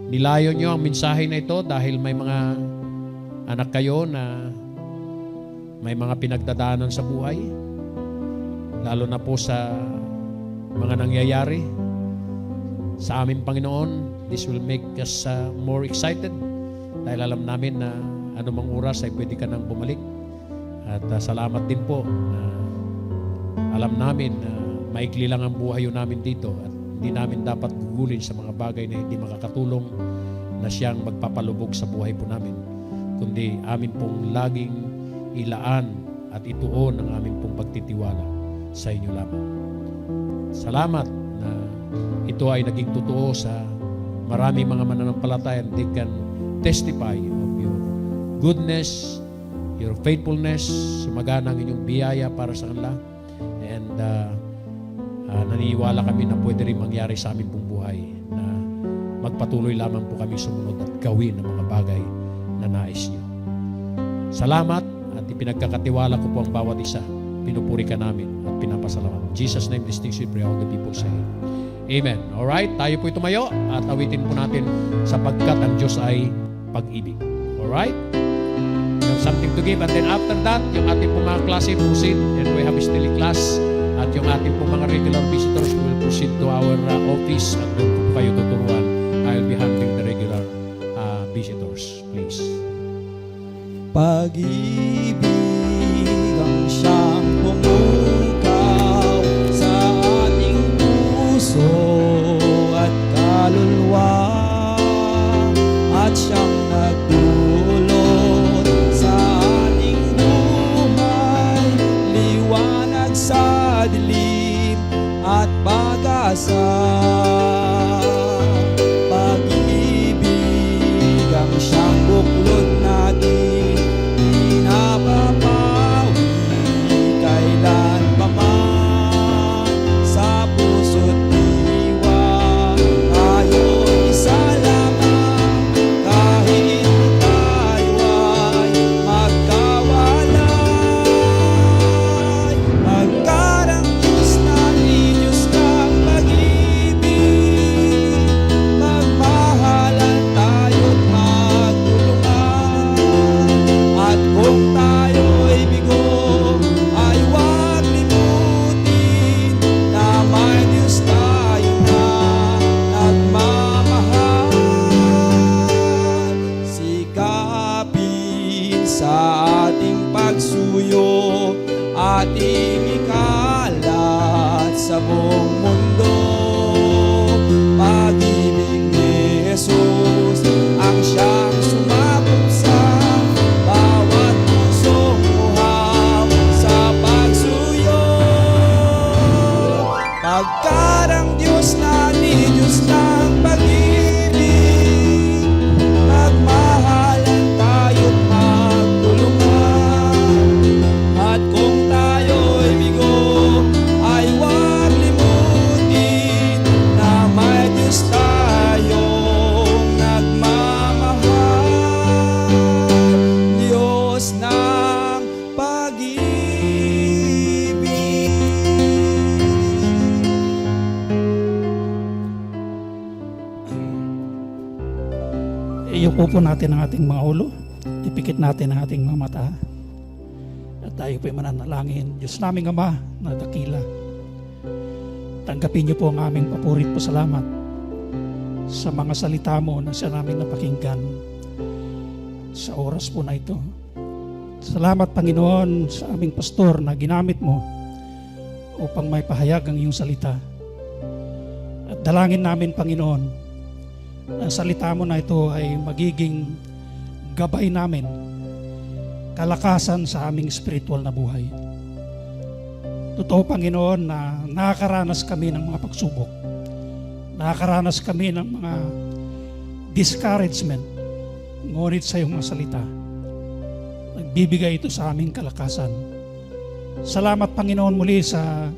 nilayo nyo ang mensahe na ito dahil may mga anak kayo na may mga pinagdadaanan sa buhay. Lalo na po sa mga nangyayari sa amin, Panginoon. This will make us more excited dahil alam namin na anumang oras ay pwede ka nang bumalik. At salamat din po na alam namin na maikli lang ang buhay namin dito at hindi namin dapat gugulin sa mga bagay na hindi makakatulong na siyang magpapalubog sa buhay po namin, kundi amin pong laging ilaan at ituon ang aming pong pagtitiwala sa inyo lamang. Salamat na ito ay naging totoo sa maraming mga mananampalataya. They can testify of your goodness, your faithfulness, sumagana ang inyong biyaya para sa kanila. And naniniwala kami na pwede rin mangyari sa aming pong buhay na magpatuloy lamang po kami sumunod at gawin ang mga bagay na nais niyo. Salamat at ipinagkakatiwala ko po ang bawat isa. Pinupuri ka namin at pinapasalamat. In Jesus' name, this things we pray, all the people say, Amen. Alright, tayo po'y tumayo at awitin po natin sapagkat ang Diyos ay pag-ibig. Alright? You have something to give. And then after that, yung ating po mga klase, proceed and we have still class at yung yung ating pong mga regular visitors will proceed to our office at doon po kayo tuturuan. I'll be handling the regular visitors, please. Pag-ibig ang siyang pumukaw sa ating puso at kaluluwa, at siyang nagdulot sa ating buhay, liwanag sa dilim at pag-asa. Pag-ibig ang siyang buklod natin, di napapawi kailan pa man. Sa puso't diwa tayo'y isa lamang, kahit tayo ay magkawalay. Pagkat ang Diyos natin, Diyos ng pag-ibig, magmahalan tayo't magtulungan. At kung tayo'y bigo, ay huwag limutin na may Diyos tayo na nagmamahal. Sikapin sa ating pagsuyo, ating ikalat sa buong mundo. Pag-ibig ni Jesus ang siyang sumakop sa bawat pusong uhaw sa pagsuyo. Pagkat ang Diyos natin, Diyos ng pag-ibig, magmahalan tayo't magtulungan. At kung tayo'y bigo, ay huwag limutin na may Diyos tayong nagmamahal. Diyos ng pag-ibig. Iyuko po natin ang ating mga ulo, ipikit natin ang ating mga mata, at tayo po'y mananalangin. Diyos naming Ama na dakila, tanggapin niyo po ang aming papurit po salamat sa mga salita mo na siya namin napakinggan sa oras po na ito. Salamat, Panginoon, sa aming pastor na ginamit mo upang may pahayag ang iyong salita. At dalangin namin, Panginoon, ang salita mo na ito ay magiging gabay namin, kalakasan sa aming spiritual na buhay. Totoo, Panginoon, na nakakaranas kami ng mga pagsubok. Nakakaranas kami ng mga discouragement. Ngunit sa iyong mga salita, nagbibigay ito sa aming kalakasan. Salamat, Panginoon, muli sa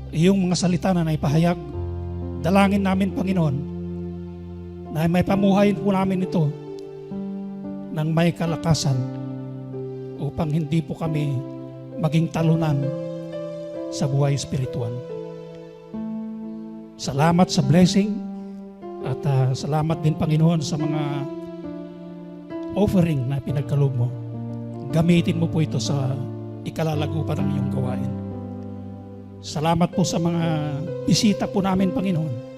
iyong mga salita na naipahayag. Dalangin namin, Panginoon, na may pamuhayin po namin ito ng may kalakasan upang hindi po kami maging talunan sa buhay spiritual. Salamat sa blessing at salamat din, Panginoon, sa mga offering na pinagkaloob mo. Gamitin mo po ito sa ikalalago pa ng iyong gawain. Salamat po sa mga bisita po namin, Panginoon.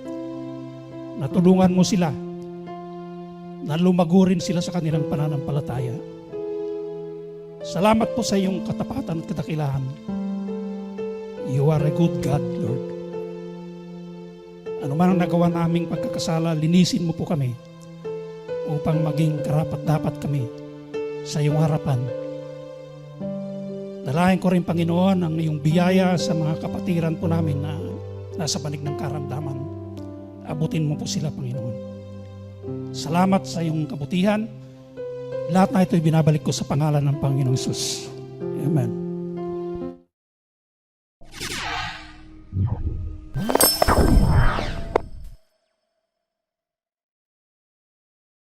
Natulungan mo sila na lumago rin sila sa kanilang pananampalataya. Salamat po sa iyong katapatan at kadakilahan. You are a good God, Lord. Ano man ang nagawa naming pagkakasala, linisin mo po kami upang maging karapat-dapat kami sa iyong harapan. Dalayan ko rin, Panginoon, ang iyong biyaya sa mga kapatiran po namin na nasa panig ng karamdaman. Abutin mo po sila, Panginoon. Salamat sa iyong kabutihan. Lahat na ito'y binabalik ko sa pangalan ng Panginoong Jesus. Amen.